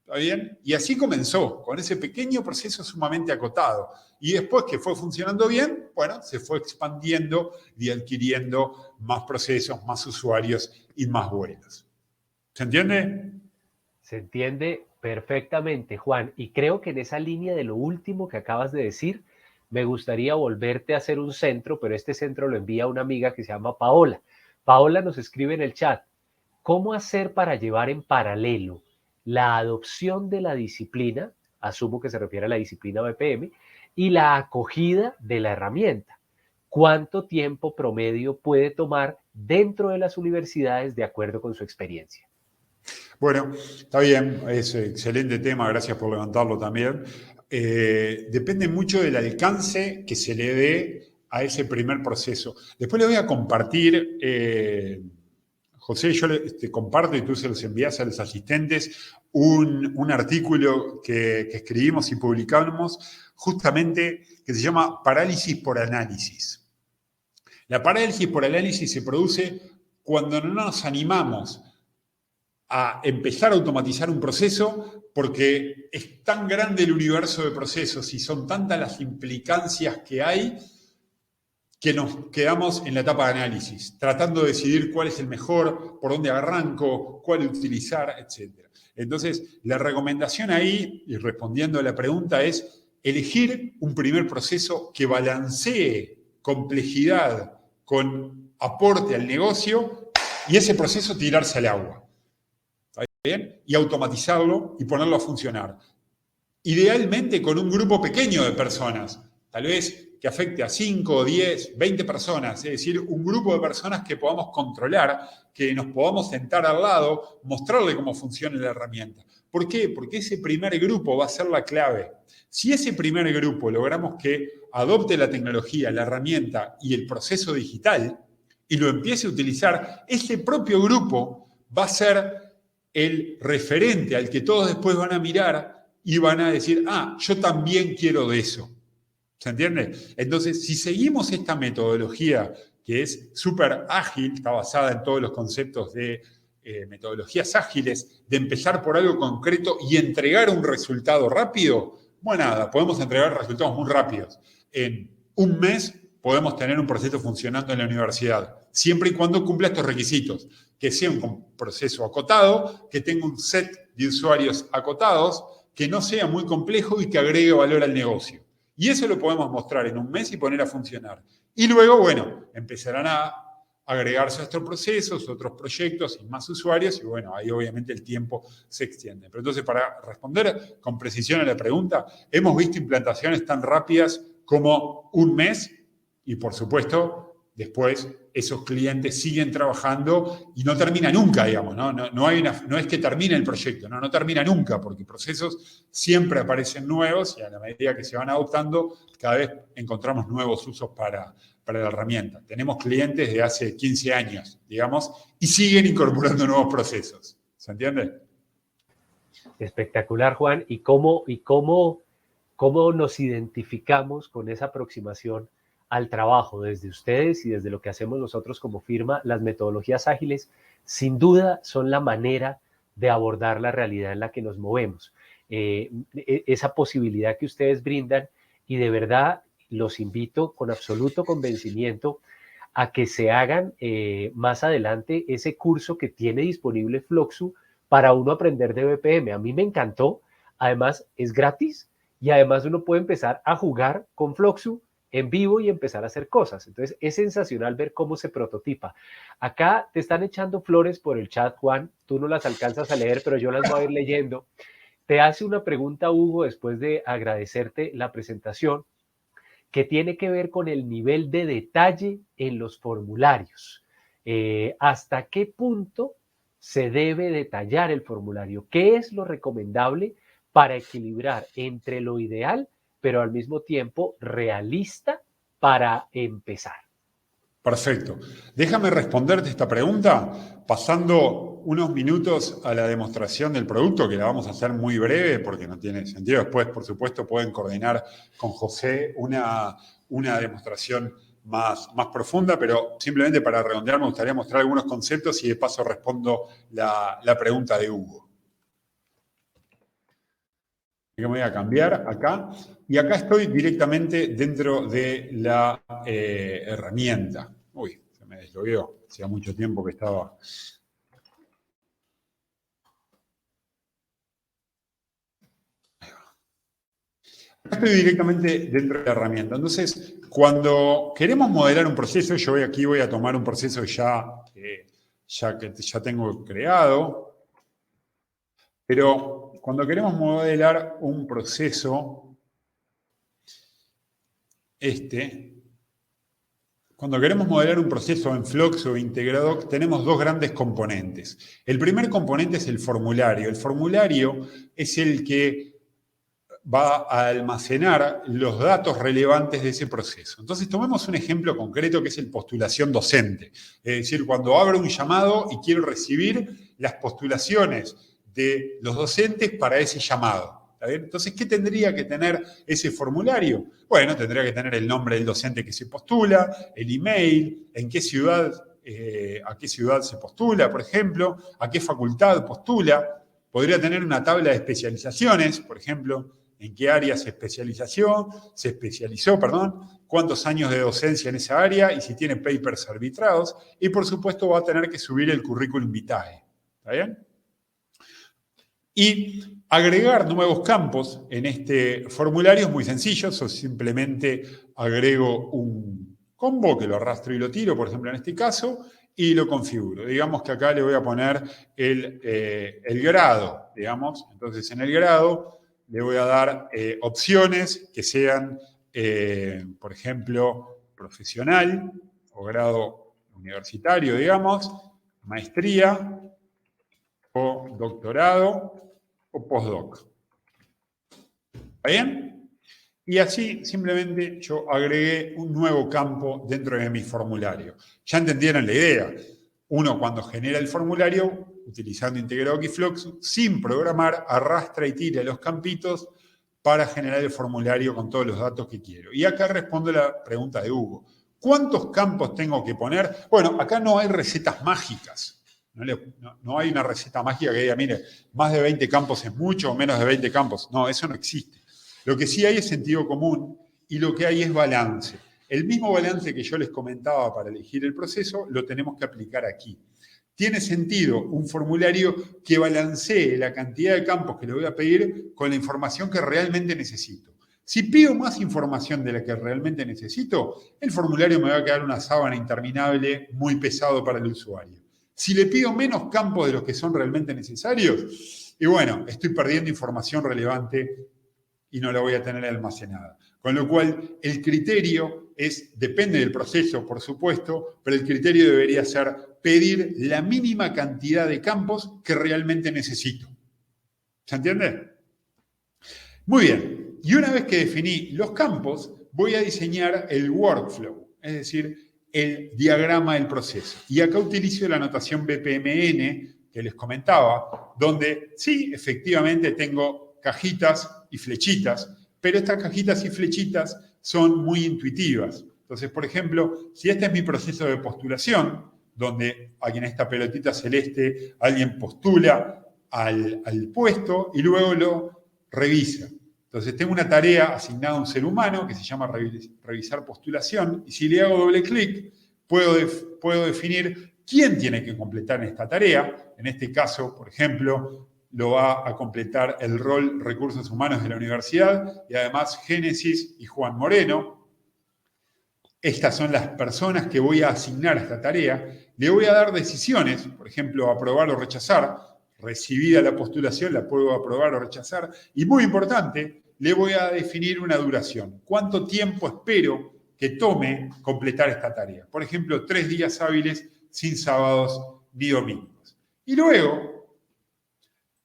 ¿Está bien? Y así comenzó, con ese pequeño proceso sumamente acotado. Y después que fue funcionando bien, bueno, se fue expandiendo y adquiriendo más procesos, más usuarios y más vuelos. ¿Se entiende? Se entiende perfectamente, Juan. Y creo que en esa línea de lo último que acabas de decir, me gustaría volverte a hacer un centro, pero este centro lo envía una amiga que se llama Paola. Paola nos escribe en el chat, ¿cómo hacer para llevar en paralelo la adopción de la disciplina, asumo que se refiere a la disciplina BPM, y la acogida de la herramienta? ¿Cuánto tiempo promedio puede tomar dentro de las universidades de acuerdo con su experiencia? Bueno, está bien, es un excelente tema, gracias por levantarlo también. Depende mucho del alcance que se le dé a ese primer proceso. Después le voy a compartir, José, yo te comparto y tú se los envías a los asistentes, un artículo que escribimos y publicamos justamente que se llama Parálisis por Análisis. La parálisis por análisis se produce cuando no nos animamos a empezar a automatizar un proceso porque es tan grande el universo de procesos y son tantas las implicancias que hay que nos quedamos en la etapa de análisis, tratando de decidir cuál es el mejor, por dónde arranco, cuál utilizar, etc. Entonces, la recomendación ahí, y respondiendo a la pregunta, es elegir un primer proceso que balancee complejidad con aporte al negocio y ese proceso tirarse al agua. ¿Bien? Y automatizarlo y ponerlo a funcionar. idealmente con un grupo pequeño de personas, tal vez que afecte a 5, 10, 20 personas, es decir, un grupo de personas que podamos controlar, que nos podamos sentar al lado, mostrarle cómo funciona la herramienta. ¿Por qué? Porque ese primer grupo va a ser la clave. Si ese primer grupo logramos que adopte la tecnología, la herramienta y el proceso digital y lo empiece a utilizar, ese propio grupo va a ser el referente al que todos después van a mirar y van a decir, ah, yo también quiero de eso. ¿Se entiende? Entonces, si seguimos esta metodología que es súper ágil, está basada en todos los conceptos de metodologías ágiles, de empezar por algo concreto y entregar un resultado rápido, bueno, nada, podemos entregar resultados muy rápidos. En un mes podemos tener un proceso funcionando en la universidad, siempre y cuando cumpla estos requisitos, que sea un proceso acotado, que tenga un set de usuarios acotados, que no sea muy complejo y que agregue valor al negocio. Y eso lo podemos mostrar en un mes y poner a funcionar. Y luego, bueno, empezarán a agregarse a estos procesos, otros proyectos y más usuarios, y bueno, ahí obviamente el tiempo se extiende. Pero entonces, para responder con precisión a la pregunta, hemos visto implantaciones tan rápidas como un mes, y por supuesto, después esos clientes siguen trabajando y no termina nunca, digamos, ¿no? No es que termine el proyecto, no termina nunca, porque procesos siempre aparecen nuevos y a la medida que se van adoptando, cada vez encontramos nuevos usos para la herramienta. Tenemos clientes de hace 15 años, digamos, y siguen incorporando nuevos procesos. ¿Se entiende? Espectacular, Juan. ¿Y cómo nos identificamos con esa aproximación al trabajo desde ustedes y desde lo que hacemos nosotros como firma? Las metodologías ágiles sin duda son la manera de abordar la realidad en la que nos movemos. Esa posibilidad que ustedes brindan, y de verdad los invito con absoluto convencimiento a que se hagan más adelante ese curso que tiene disponible Floxu para uno aprender de BPM. A mí me encantó, además es gratis y además uno puede empezar a jugar con Floxu en vivo y empezar a hacer cosas. Entonces es sensacional ver cómo se prototipa. Acá te están echando flores por el chat, Juan, tú no las alcanzas a leer, pero yo las voy a ir leyendo. Te hace una pregunta, Hugo, después de agradecerte la presentación, que tiene que ver con el nivel de detalle en los formularios. ¿Hasta qué punto se debe detallar el formulario? ¿Qué es lo recomendable para equilibrar entre lo ideal, pero al mismo tiempo realista para empezar? Perfecto. Déjame responderte esta pregunta pasando unos minutos a la demostración del producto, que la vamos a hacer muy breve porque no tiene sentido. Después, por supuesto, pueden coordinar con José una demostración más profunda, pero simplemente para redondear me gustaría mostrar algunos conceptos y de paso respondo la pregunta de Hugo. Me voy a cambiar acá. Y acá estoy directamente dentro de la herramienta. Uy, se me deslogueó. Hacía mucho tiempo que estaba. Acá estoy directamente dentro de la herramienta. Entonces, cuando queremos modelar un proceso, yo aquí voy a tomar un proceso que ya tengo creado. Pero cuando queremos modelar un proceso, cuando queremos modelar un proceso en Floxu o Integradoc, tenemos dos grandes componentes. El primer componente es el formulario. El formulario es el que va a almacenar los datos relevantes de ese proceso. Entonces, tomemos un ejemplo concreto que es el postulación docente. Es decir, cuando abro un llamado y quiero recibir las postulaciones de los docentes para ese llamado. ¿Está bien? Entonces, ¿qué tendría que tener ese formulario? Bueno, tendría que tener el nombre del docente que se postula, el email, en qué ciudad, a qué ciudad se postula, por ejemplo, a qué facultad postula. Podría tener una tabla de especializaciones, por ejemplo, en qué área se especializó, cuántos años de docencia en esa área y si tiene papers arbitrados. Y, por supuesto, va a tener que subir el currículum vitae. ¿Está bien? Y agregar nuevos campos en este formulario es muy sencillo. Yo simplemente agrego un combo que lo arrastro y lo tiro, por ejemplo, en este caso, y lo configuro. Digamos que acá le voy a poner el grado, digamos. Entonces, en el grado le voy a dar opciones que sean, por ejemplo, profesional o grado universitario, digamos, maestría o doctorado o postdoc. ¿Está bien? Y así simplemente yo agregué un nuevo campo dentro de mi formulario. Ya entendieron la idea. Uno, cuando genera el formulario, utilizando Integrado Keyflux, sin programar, arrastra y tira los campitos para generar el formulario con todos los datos que quiero. Y acá respondo la pregunta de Hugo. ¿Cuántos campos tengo que poner? Bueno, acá no hay recetas mágicas. No hay una receta mágica que diga, mire, más de 20 campos es mucho o menos de 20 campos. No, eso no existe. Lo que sí hay es sentido común y lo que hay es balance. El mismo balance que yo les comentaba para elegir el proceso, lo tenemos que aplicar aquí. Tiene sentido un formulario que balancee la cantidad de campos que le voy a pedir con la información que realmente necesito. Si pido más información de la que realmente necesito, el formulario me va a quedar una sábana interminable muy pesado para el usuario. Si le pido menos campos de los que son realmente necesarios, y bueno, estoy perdiendo información relevante y no la voy a tener almacenada. Con lo cual, el criterio depende del proceso, por supuesto, pero el criterio debería ser pedir la mínima cantidad de campos que realmente necesito. ¿Se entiende? Muy bien. Y una vez que definí los campos, voy a diseñar el workflow, es decir, el diagrama del proceso. Y acá utilizo la notación BPMN que les comentaba, donde sí, efectivamente tengo cajitas y flechitas, pero estas cajitas y flechitas son muy intuitivas. Entonces, por ejemplo, si este es mi proceso de postulación, donde aquí en esta pelotita celeste alguien postula al puesto y luego lo revisa. Entonces, tengo una tarea asignada a un ser humano que se llama revisar postulación, y si le hago doble clic, puedo definir quién tiene que completar esta tarea. En este caso, por ejemplo, lo va a completar el rol Recursos Humanos de la universidad y además Génesis y Juan Moreno. Estas son las personas que voy a asignar a esta tarea. Le voy a dar decisiones, por ejemplo, aprobar o rechazar. Recibida la postulación, la puedo aprobar o rechazar. Y muy importante, le voy a definir una duración. ¿Cuánto tiempo espero que tome completar esta tarea? Por ejemplo, 3 días hábiles sin sábados ni domingos. Y luego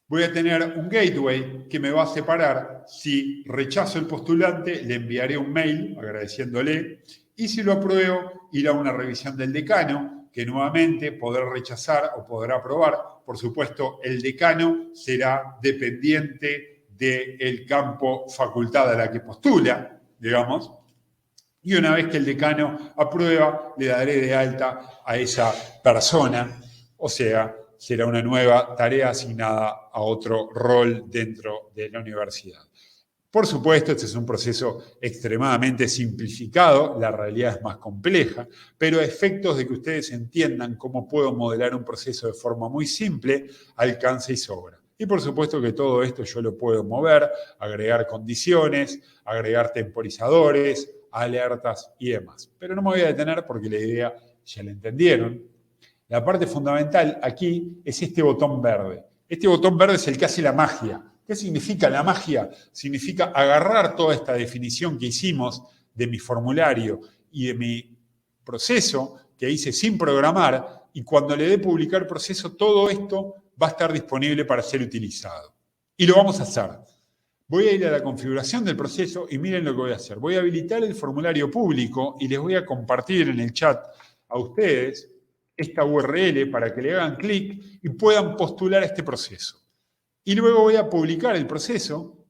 voy a tener un gateway que me va a separar. Si rechazo el postulante, le enviaré un mail agradeciéndole. Y si lo apruebo, irá a una revisión del decano, que nuevamente podrá rechazar o podrá aprobar. Por supuesto, el decano será dependiente del campo facultad a la que postula, digamos. Y una vez que el decano aprueba, le daré de alta a esa persona, o sea, será una nueva tarea asignada a otro rol dentro de la universidad. Por supuesto, este es un proceso extremadamente simplificado, la realidad es más compleja, pero a efectos de que ustedes entiendan cómo puedo modelar un proceso de forma muy simple, alcanza y sobra. Y por supuesto que todo esto yo lo puedo mover, agregar condiciones, agregar temporizadores, alertas y demás. Pero no me voy a detener porque la idea ya la entendieron. La parte fundamental aquí es este botón verde. Este botón verde es el que hace la magia. ¿Qué significa la magia? Significa agarrar toda esta definición que hicimos de mi formulario y de mi proceso que hice sin programar, y cuando le dé publicar proceso, todo esto va a estar disponible para ser utilizado. Y lo vamos a hacer. Voy a ir a la configuración del proceso y miren lo que voy a hacer. Voy a habilitar el formulario público y les voy a compartir en el chat a ustedes esta URL para que le hagan clic y puedan postular este proceso. Y luego voy a publicar el proceso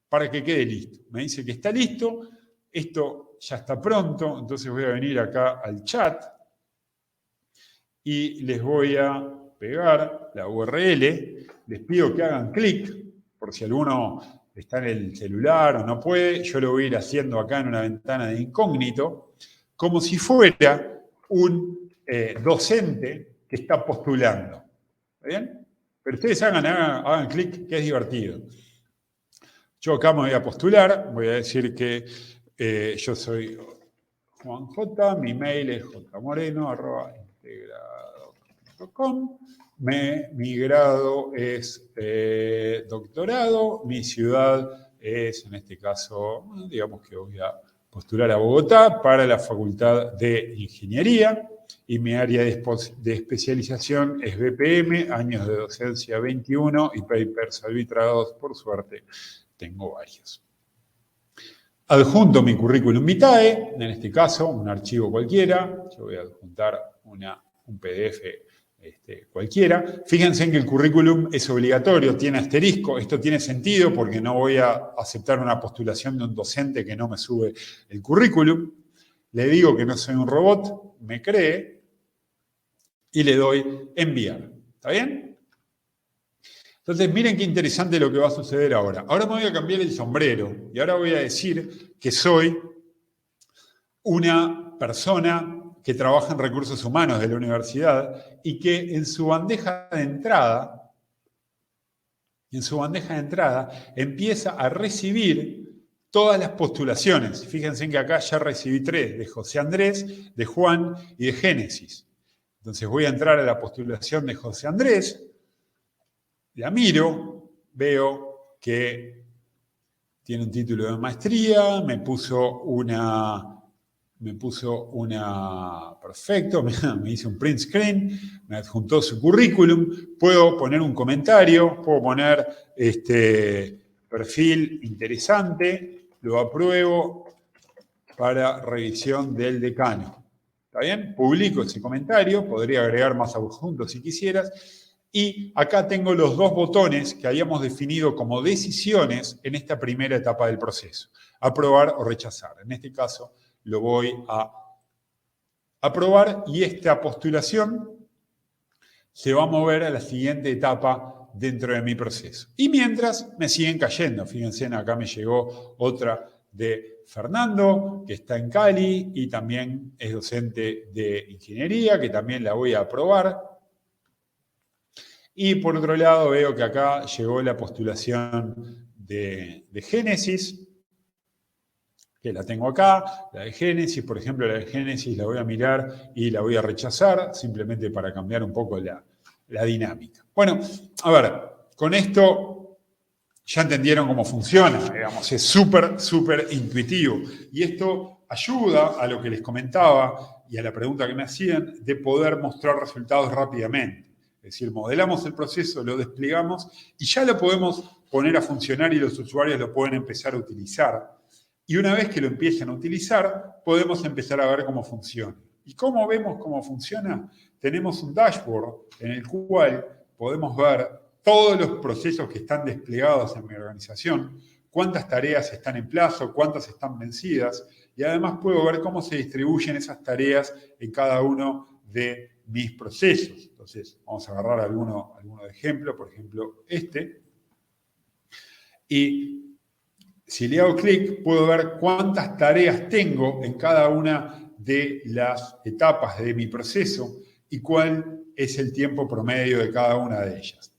para que quede listo. Me dice que está listo, esto ya está pronto, entonces voy a venir acá al chat y les voy a pegar la URL, les pido que hagan clic, por si alguno está en el celular o no puede, yo lo voy a ir haciendo acá en una ventana de incógnito, como si fuera un docente que está postulando. ¿Está bien? Pero ustedes hagan clic, que es divertido. Yo acá me voy a postular, voy a decir que yo soy Juan J, mi mail es jmoreno@integrado.com Mi grado es doctorado, mi ciudad es, en este caso, digamos que voy a postular a Bogotá para la Facultad de Ingeniería y mi área de especialización es BPM, años de docencia 21 y papers arbitrados, por suerte, tengo varios. Adjunto mi currículum vitae, en este caso un archivo cualquiera, yo voy a adjuntar un PDF cualquiera. Fíjense en que el currículum es obligatorio, tiene asterisco, esto tiene sentido porque no voy a aceptar una postulación de un docente que no me sube el currículum. Le digo que no soy un robot, me cree, y le doy enviar. ¿Está bien? Entonces, miren qué interesante lo que va a suceder ahora. Ahora me voy a cambiar el sombrero y ahora voy a decir que soy una persona que trabaja en recursos humanos de la universidad y que en su bandeja de entrada, empieza a recibir todas las postulaciones. Fíjense que acá ya recibí 3, de José Andrés, de Juan y de Génesis. Entonces voy a entrar a la postulación de José Andrés, la miro, veo que tiene un título de maestría, me puso una, perfecto, me hizo un print screen, me adjuntó su currículum, puedo poner un comentario, puedo poner perfil interesante, lo apruebo para revisión del decano. ¿Está bien? Publico ese comentario, podría agregar más adjuntos si quisieras. Y acá tengo los 2 botones que habíamos definido como decisiones en esta primera etapa del proceso. Aprobar o rechazar. En este caso lo voy a aprobar y esta postulación se va a mover a la siguiente etapa dentro de mi proceso. Y mientras me siguen cayendo. Fíjense, acá me llegó otra de Fernando, que está en Cali y también es docente de ingeniería, que también la voy a aprobar. Y por otro lado veo que acá llegó la postulación de Génesis, que la tengo acá, la de Génesis, por ejemplo, la de Génesis la voy a mirar y la voy a rechazar, simplemente para cambiar un poco la dinámica. Bueno, a ver, con esto ya entendieron cómo funciona, digamos, es súper intuitivo. Y esto ayuda a lo que les comentaba y a la pregunta que me hacían de poder mostrar resultados rápidamente. Es decir, modelamos el proceso, lo desplegamos y ya lo podemos poner a funcionar y los usuarios lo pueden empezar a utilizar. Y una vez que lo empiecen a utilizar, podemos empezar a ver cómo funciona. ¿Y cómo vemos cómo funciona? Tenemos un dashboard en el cual podemos ver todos los procesos que están desplegados en mi organización, cuántas tareas están en plazo, cuántas están vencidas, y además puedo ver cómo se distribuyen esas tareas en cada uno de mis procesos. Entonces, vamos a agarrar alguno de ejemplo, por ejemplo, este. Y si le hago clic, puedo ver cuántas tareas tengo en cada una de las etapas de mi proceso y cuál es el tiempo promedio de cada una de ellas.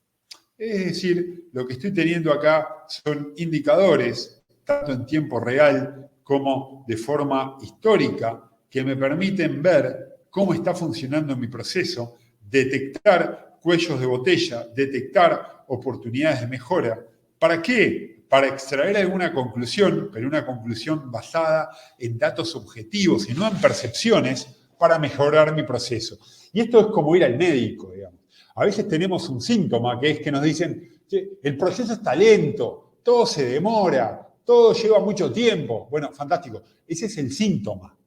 Es decir, lo que estoy teniendo acá son indicadores, tanto en tiempo real como de forma histórica, que me permiten ver cómo está funcionando mi proceso, detectar cuellos de botella, detectar oportunidades de mejora. ¿Para qué? Para extraer alguna conclusión, pero una conclusión basada en datos objetivos y no en percepciones, para mejorar mi proceso. Y esto es como ir al médico, digamos. A veces tenemos un síntoma que es que nos dicen, el proceso está lento, todo se demora, todo lleva mucho tiempo. Bueno, fantástico, ese es el síntoma,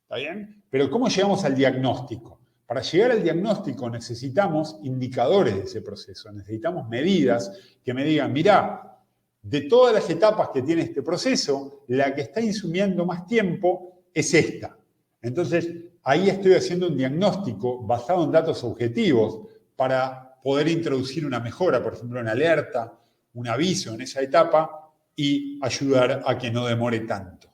¿está bien? Pero ¿cómo llegamos al diagnóstico? Para llegar al diagnóstico necesitamos indicadores de ese proceso, necesitamos medidas que me digan, mirá, de todas las etapas que tiene este proceso, la que está insumiendo más tiempo es esta. Entonces, ahí estoy haciendo un diagnóstico basado en datos objetivos para poder introducir una mejora, por ejemplo, una alerta, un aviso en esa etapa y ayudar a que no demore tanto.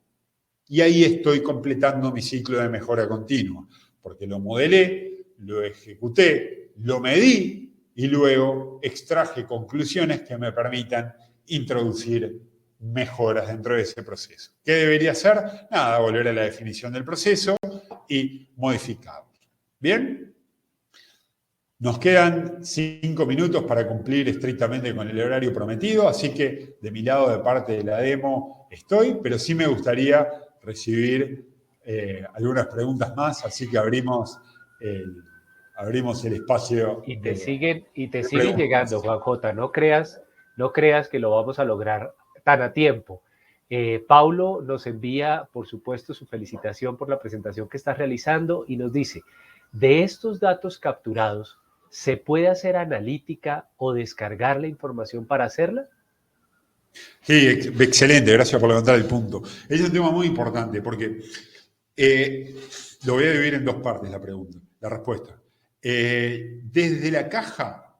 Y ahí estoy completando mi ciclo de mejora continua, porque lo modelé, lo ejecuté, lo medí y luego extraje conclusiones que me permitan introducir mejoras dentro de ese proceso. ¿Qué debería hacer? Nada, volver a la definición del proceso y modificarlo. ¿Bien? Nos quedan 5 minutos para cumplir estrictamente con el horario prometido, así que de mi lado, de parte de la demo, estoy, pero sí me gustaría recibir algunas preguntas más, así que abrimos el espacio Y te de siguen llegando, preguntas. Juan J. No creas que lo vamos a lograr tan a tiempo. Paulo nos envía, por supuesto, su felicitación por la presentación que estás realizando y nos dice, de estos datos capturados, ¿se puede hacer analítica o descargar la información para hacerla? Sí, excelente, gracias por levantar el punto. Es un tema muy importante porque lo voy a dividir en dos partes la pregunta, la respuesta. Desde la caja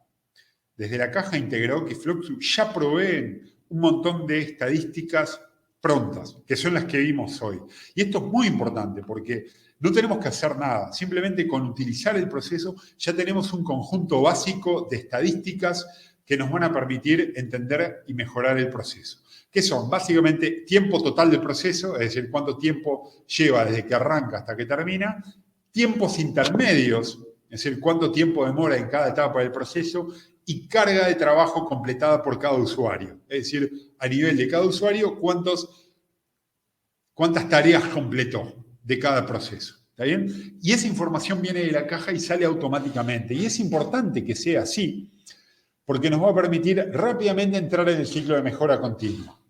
Integradoc y Fluxus ya proveen un montón de estadísticas prontas, que son las que vimos hoy. Y esto es muy importante porque no tenemos que hacer nada, simplemente con utilizar el proceso ya tenemos un conjunto básico de estadísticas que nos van a permitir entender y mejorar el proceso. ¿Qué son? Básicamente tiempo total del proceso, es decir, cuánto tiempo lleva desde que arranca hasta que termina, tiempos intermedios, es decir, cuánto tiempo demora en cada etapa del proceso, y carga de trabajo completada por cada usuario. Es decir, a nivel de cada usuario, cuántas tareas completó de cada proceso. ¿Está bien? Y esa información viene de la caja y sale automáticamente. Y es importante que sea así, porque nos va a permitir rápidamente entrar en el ciclo de mejora continua.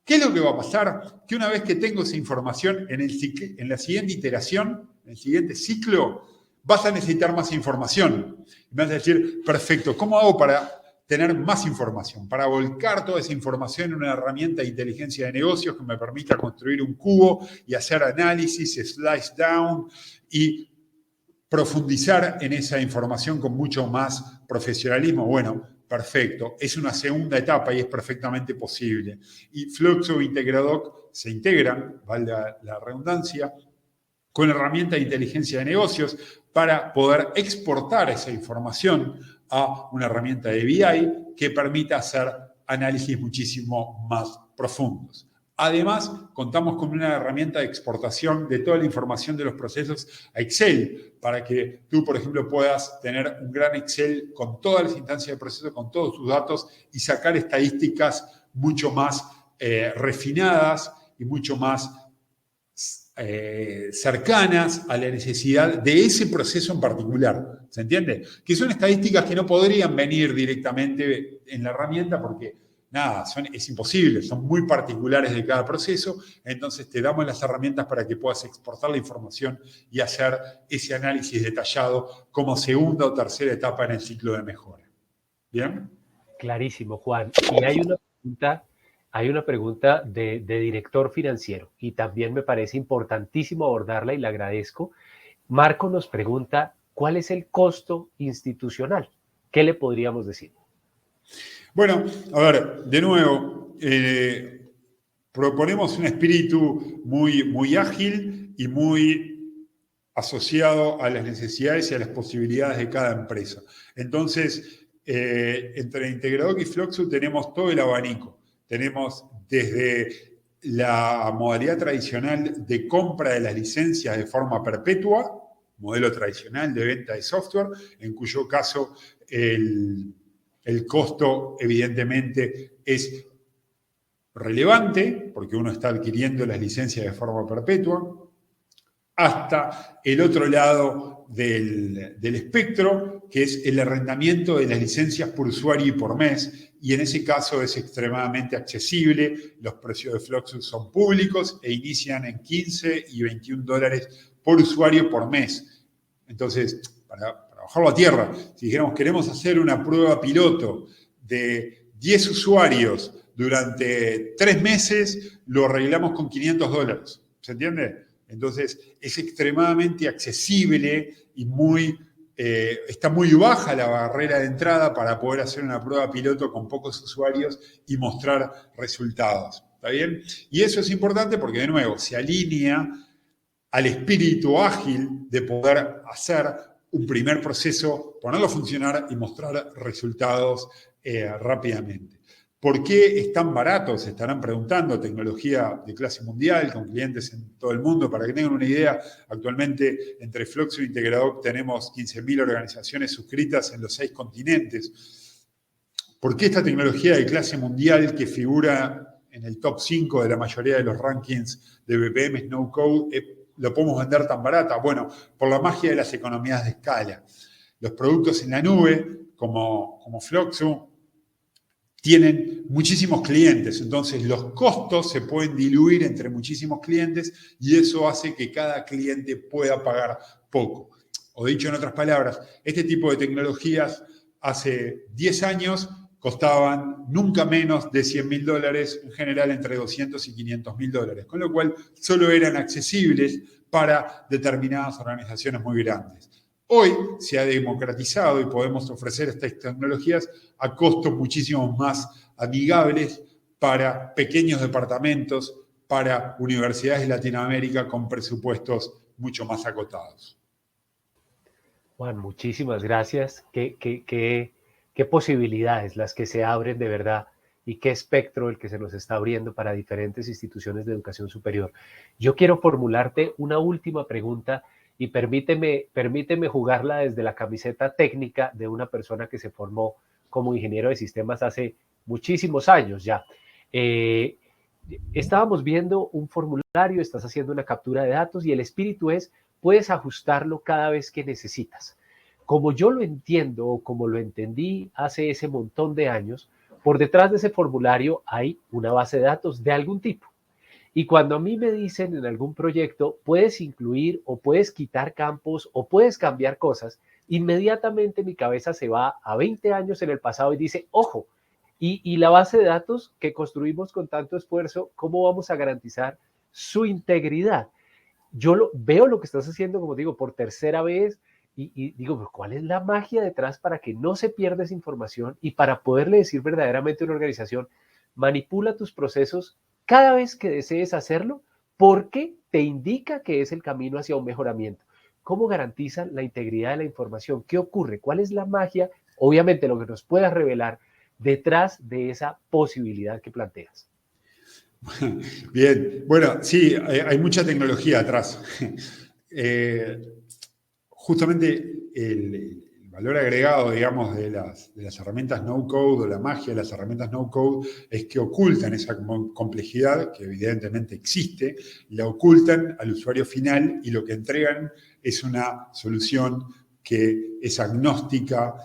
¿Qué es lo que va a pasar? Que una vez que tengo esa información en la siguiente iteración, en el siguiente ciclo, vas a necesitar más información. Y me vas a decir, perfecto, ¿cómo hago para tener más información? Para volcar toda esa información en una herramienta de inteligencia de negocios que me permita construir un cubo y hacer análisis, slice down y profundizar en esa información con mucho más profesionalismo. Bueno, perfecto, es una segunda etapa y es perfectamente posible. Y Fluxo e Integradoc se integran, valga la redundancia, con herramientas de inteligencia de negocios para poder exportar esa información a una herramienta de BI que permita hacer análisis muchísimo más profundos. Además, contamos con una herramienta de exportación de toda la información de los procesos a Excel, para que tú, por ejemplo, puedas tener un gran Excel con todas las instancias de proceso, con todos sus datos y sacar estadísticas mucho más refinadas y mucho más cercanas a la necesidad de ese proceso en particular. ¿Se entiende? Que son estadísticas que no podrían venir directamente en la herramienta porque nada, es imposible, son muy particulares de cada proceso, entonces te damos las herramientas para que puedas exportar la información y hacer ese análisis detallado como segunda o tercera etapa en el ciclo de mejora. ¿Bien? Clarísimo, Juan. Y hay una pregunta de director financiero y también me parece importantísimo abordarla y le agradezco. Marco nos pregunta, ¿cuál es el costo institucional? ¿Qué le podríamos decir? Bueno, a ver, de nuevo, proponemos un espíritu muy ágil y muy asociado a las necesidades y a las posibilidades de cada empresa. Entonces, entre Integradoc y Fluxus tenemos todo el abanico. Tenemos desde la modalidad tradicional de compra de las licencias de forma perpetua, modelo tradicional de venta de software, en cuyo caso el costo evidentemente es relevante, porque uno está adquiriendo las licencias de forma perpetua, hasta el otro lado del espectro, que es el arrendamiento de las licencias por usuario y por mes, y en ese caso es extremadamente accesible, los precios de Fluxus son públicos e inician en 15 y 21 dólares por usuario por mes. Entonces, para bajarlo a tierra, si dijéramos queremos hacer una prueba piloto de 10 usuarios durante 3 meses, lo arreglamos con 500 dólares. ¿Se entiende? Entonces, es extremadamente accesible y está muy baja la barrera de entrada para poder hacer una prueba piloto con pocos usuarios y mostrar resultados. ¿Está bien? Y eso es importante porque, de nuevo, se alinea al espíritu ágil de poder hacer un primer proceso, ponerlo a funcionar y mostrar resultados rápidamente. ¿Por qué es tan barato? Se estarán preguntando, tecnología de clase mundial, con clientes en todo el mundo. Para que tengan una idea, actualmente entre Floxu e Integradoc tenemos 15.000 organizaciones suscritas en los 6 continentes. ¿Por qué esta tecnología de clase mundial que figura en el top 5 de la mayoría de los rankings de BPM No Code lo podemos vender tan barata? Bueno, por la magia de las economías de escala. Los productos en la nube, como Floxu, tienen muchísimos clientes, entonces los costos se pueden diluir entre muchísimos clientes y eso hace que cada cliente pueda pagar poco. O dicho en otras palabras, este tipo de tecnologías hace 10 años costaban nunca menos de $100.000, en general entre 200 y $500.000, con lo cual solo eran accesibles para determinadas organizaciones muy grandes. Hoy se ha democratizado y podemos ofrecer estas tecnologías a costos muchísimo más amigables para pequeños departamentos, para universidades de Latinoamérica con presupuestos mucho más acotados. Juan, muchísimas gracias. Qué posibilidades las que se abren de verdad y qué espectro el que se nos está abriendo para diferentes instituciones de educación superior. Yo quiero formularte una última pregunta y permíteme jugarla desde la camiseta técnica de una persona que se formó como ingeniero de sistemas hace muchísimos años ya. Estábamos viendo un formulario, estás haciendo una captura de datos y el espíritu es, puedes ajustarlo cada vez que necesitas. Como yo lo entiendo o como lo entendí hace ese montón de años, por detrás de ese formulario hay una base de datos de algún tipo. Y cuando a mí me dicen en algún proyecto, puedes incluir o puedes quitar campos o puedes cambiar cosas, inmediatamente mi cabeza se va a 20 años en el pasado y dice, ojo, y la base de datos que construimos con tanto esfuerzo, ¿cómo vamos a garantizar su integridad? Yo veo lo que estás haciendo, como digo, por tercera vez y digo, pero ¿cuál es la magia detrás para que no se pierda esa información y para poderle decir verdaderamente a una organización, manipula tus procesos cada vez que desees hacerlo porque te indica que es el camino hacia un mejoramiento? ¿Cómo garantizan la integridad de la información? ¿Qué ocurre? ¿Cuál es la magia? Obviamente lo que nos puedas revelar detrás de esa posibilidad que planteas. Bien, bueno, sí, hay mucha tecnología atrás. Justamente el valor agregado, digamos, de las herramientas no-code o la magia de las herramientas no-code es que ocultan esa complejidad, que evidentemente existe, la ocultan al usuario final y lo que entregan es una solución que es agnóstica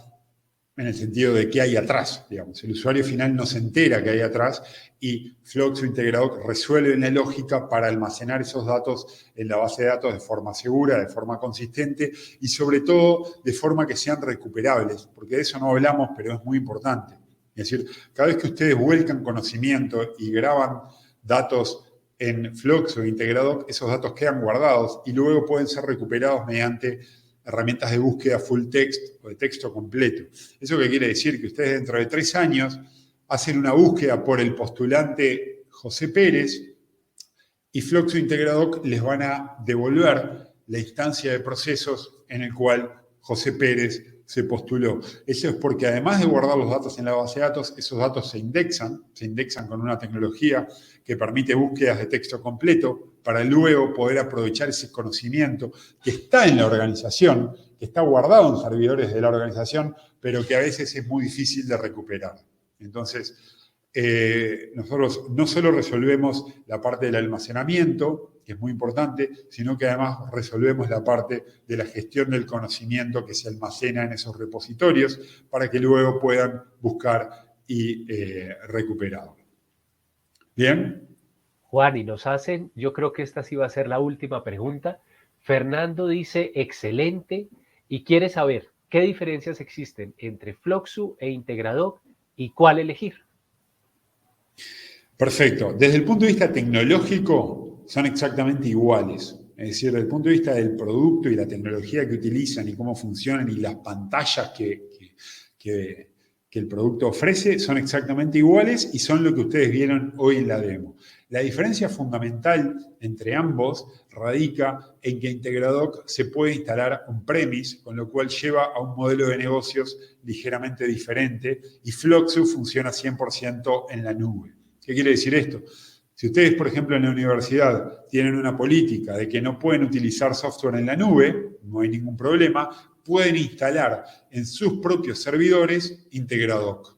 en el sentido de qué hay atrás, digamos. El usuario final no se entera qué hay atrás y Floxu Integradoc resuelve una lógica para almacenar esos datos en la base de datos de forma segura, de forma consistente y sobre todo de forma que sean recuperables, porque de eso no hablamos, pero es muy importante. Es decir, cada vez que ustedes vuelcan conocimiento y graban datos en Floxu Integradoc, esos datos quedan guardados y luego pueden ser recuperados mediante herramientas de búsqueda full text o de texto completo. ¿Eso qué quiere decir? Que ustedes dentro de 3 años hacen una búsqueda por el postulante José Pérez y Floxu Integradoc les van a devolver la instancia de procesos en el cual José Pérez se postuló. Eso es porque además de guardar los datos en la base de datos, esos datos se indexan con una tecnología que permite búsquedas de texto completo para luego poder aprovechar ese conocimiento que está en la organización, que está guardado en servidores de la organización, pero que a veces es muy difícil de recuperar. Entonces, nosotros no solo resolvemos la parte del almacenamiento, que es muy importante, sino que además resolvemos la parte de la gestión del conocimiento que se almacena en esos repositorios para que luego puedan buscar y recuperarlo. ¿Bien? Juan, y nos hacen, yo creo que esta sí va a ser la última pregunta. Fernando dice, excelente, y quiere saber qué diferencias existen entre Floxu e Integradoc y cuál elegir. Perfecto. Desde el punto de vista tecnológico, son exactamente iguales. Es decir, desde el punto de vista del producto y la tecnología que utilizan y cómo funcionan y las pantallas que que el producto ofrece son exactamente iguales y son lo que ustedes vieron hoy en la demo. La diferencia fundamental entre ambos radica en que Integradoc se puede instalar on-premise, con lo cual lleva a un modelo de negocios ligeramente diferente, y Floxu funciona 100% en la nube. ¿Qué quiere decir esto? Si ustedes, por ejemplo, en la universidad tienen una política de que no pueden utilizar software en la nube, no hay ningún problema, pueden instalar en sus propios servidores Integradoc.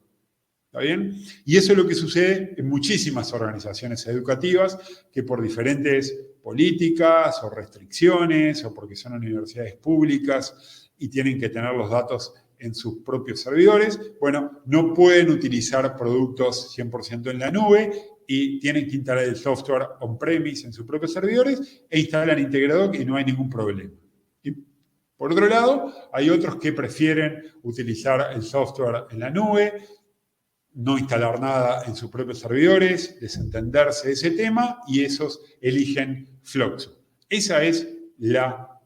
¿Está bien? Y eso es lo que sucede en muchísimas organizaciones educativas que por diferentes políticas o restricciones o porque son universidades públicas y tienen que tener los datos en sus propios servidores, bueno, no pueden utilizar productos 100% en la nube y tienen que instalar el software on-premise en sus propios servidores e instalan Integradoc y no hay ningún problema. Y por otro lado, hay otros que prefieren utilizar el software en la nube, no instalar nada en sus propios servidores, desentenderse de ese tema y esos eligen Floxu. Esa es la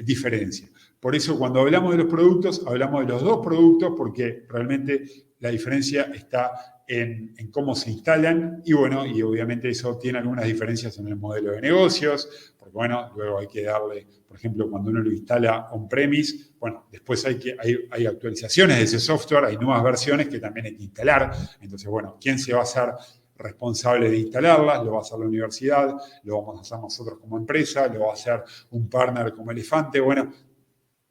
diferencia. Por eso cuando hablamos de los productos, hablamos de los dos productos porque realmente la diferencia está en cómo se instalan y bueno, y obviamente eso tiene algunas diferencias en el modelo de negocios, porque bueno, luego hay que darle, por ejemplo, cuando uno lo instala on-premise, bueno, después hay actualizaciones de ese software, hay nuevas versiones que también hay que instalar, entonces bueno, ¿quién se va a hacer responsable de instalarlas? Lo va a hacer la universidad, lo vamos a hacer nosotros como empresa, lo va a hacer un partner como Elefante, bueno,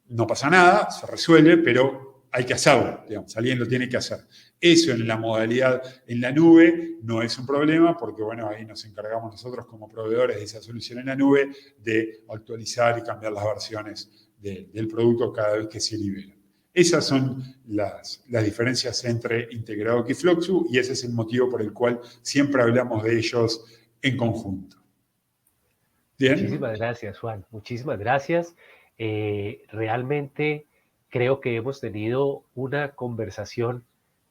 no pasa nada, se resuelve, pero hay que hacerlo, digamos, alguien lo tiene que hacer. Eso en la modalidad en la nube no es un problema porque, bueno, ahí nos encargamos nosotros como proveedores de esa solución en la nube de actualizar y cambiar las versiones del producto cada vez que se liberan. Esas son las diferencias entre Integradoc y Floxu y ese es el motivo por el cual siempre hablamos de ellos en conjunto. ¿Bien? Muchísimas gracias, Juan. Muchísimas gracias. Realmente creo que hemos tenido una conversación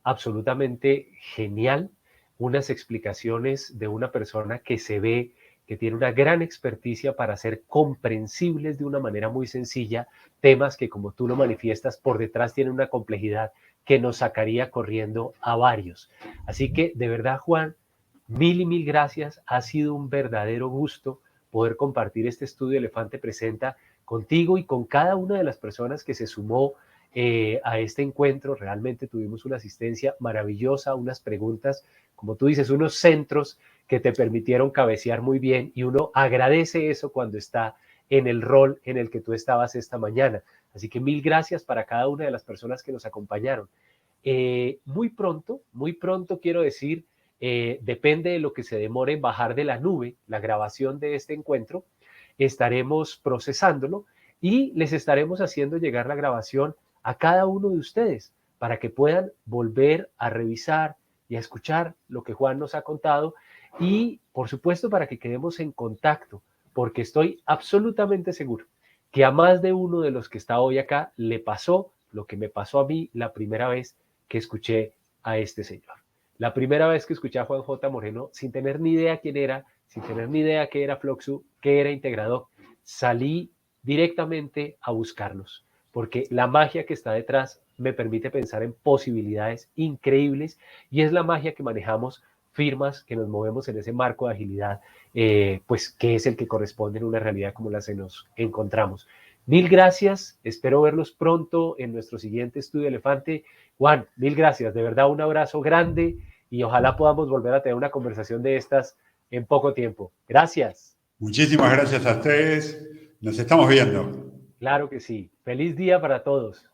absolutamente genial, unas explicaciones de una persona que se ve que tiene una gran experticia para hacer comprensibles de una manera muy sencilla temas que, como tú lo manifiestas, por detrás tienen una complejidad que nos sacaría corriendo a varios. Así que, de verdad, Juan, mil y mil gracias. Ha sido un verdadero gusto poder compartir este estudio Elefante Presenta contigo y con cada una de las personas que se sumó a este encuentro. Realmente tuvimos una asistencia maravillosa, unas preguntas, como tú dices, unos centros que te permitieron cabecear muy bien y uno agradece eso cuando está en el rol en el que tú estabas esta mañana. Así que mil gracias para cada una de las personas que nos acompañaron. Muy pronto quiero decir, depende de lo que se demore en bajar de la nube la grabación de este encuentro, estaremos procesándolo y les estaremos haciendo llegar la grabación a cada uno de ustedes para que puedan volver a revisar y a escuchar lo que Juan nos ha contado y, por supuesto, para que quedemos en contacto, porque estoy absolutamente seguro que a más de uno de los que está hoy acá le pasó lo que me pasó a mí la primera vez que escuché a este señor. La primera vez que escuché a Juan J. Moreno, sin tener ni idea quién era, sin tener ni idea qué era Floxu, qué era Integradoc, salí directamente a buscarlos, porque la magia que está detrás me permite pensar en posibilidades increíbles y es la magia que manejamos firmas que nos movemos en ese marco de agilidad, pues que es el que corresponde en una realidad como la que nos encontramos. Mil gracias, espero verlos pronto en nuestro siguiente estudio Elefante. Juan, mil gracias, de verdad un abrazo grande y ojalá podamos volver a tener una conversación de estas en poco tiempo. Gracias. Muchísimas gracias a ustedes, nos estamos viendo. Claro que sí, feliz día para todos.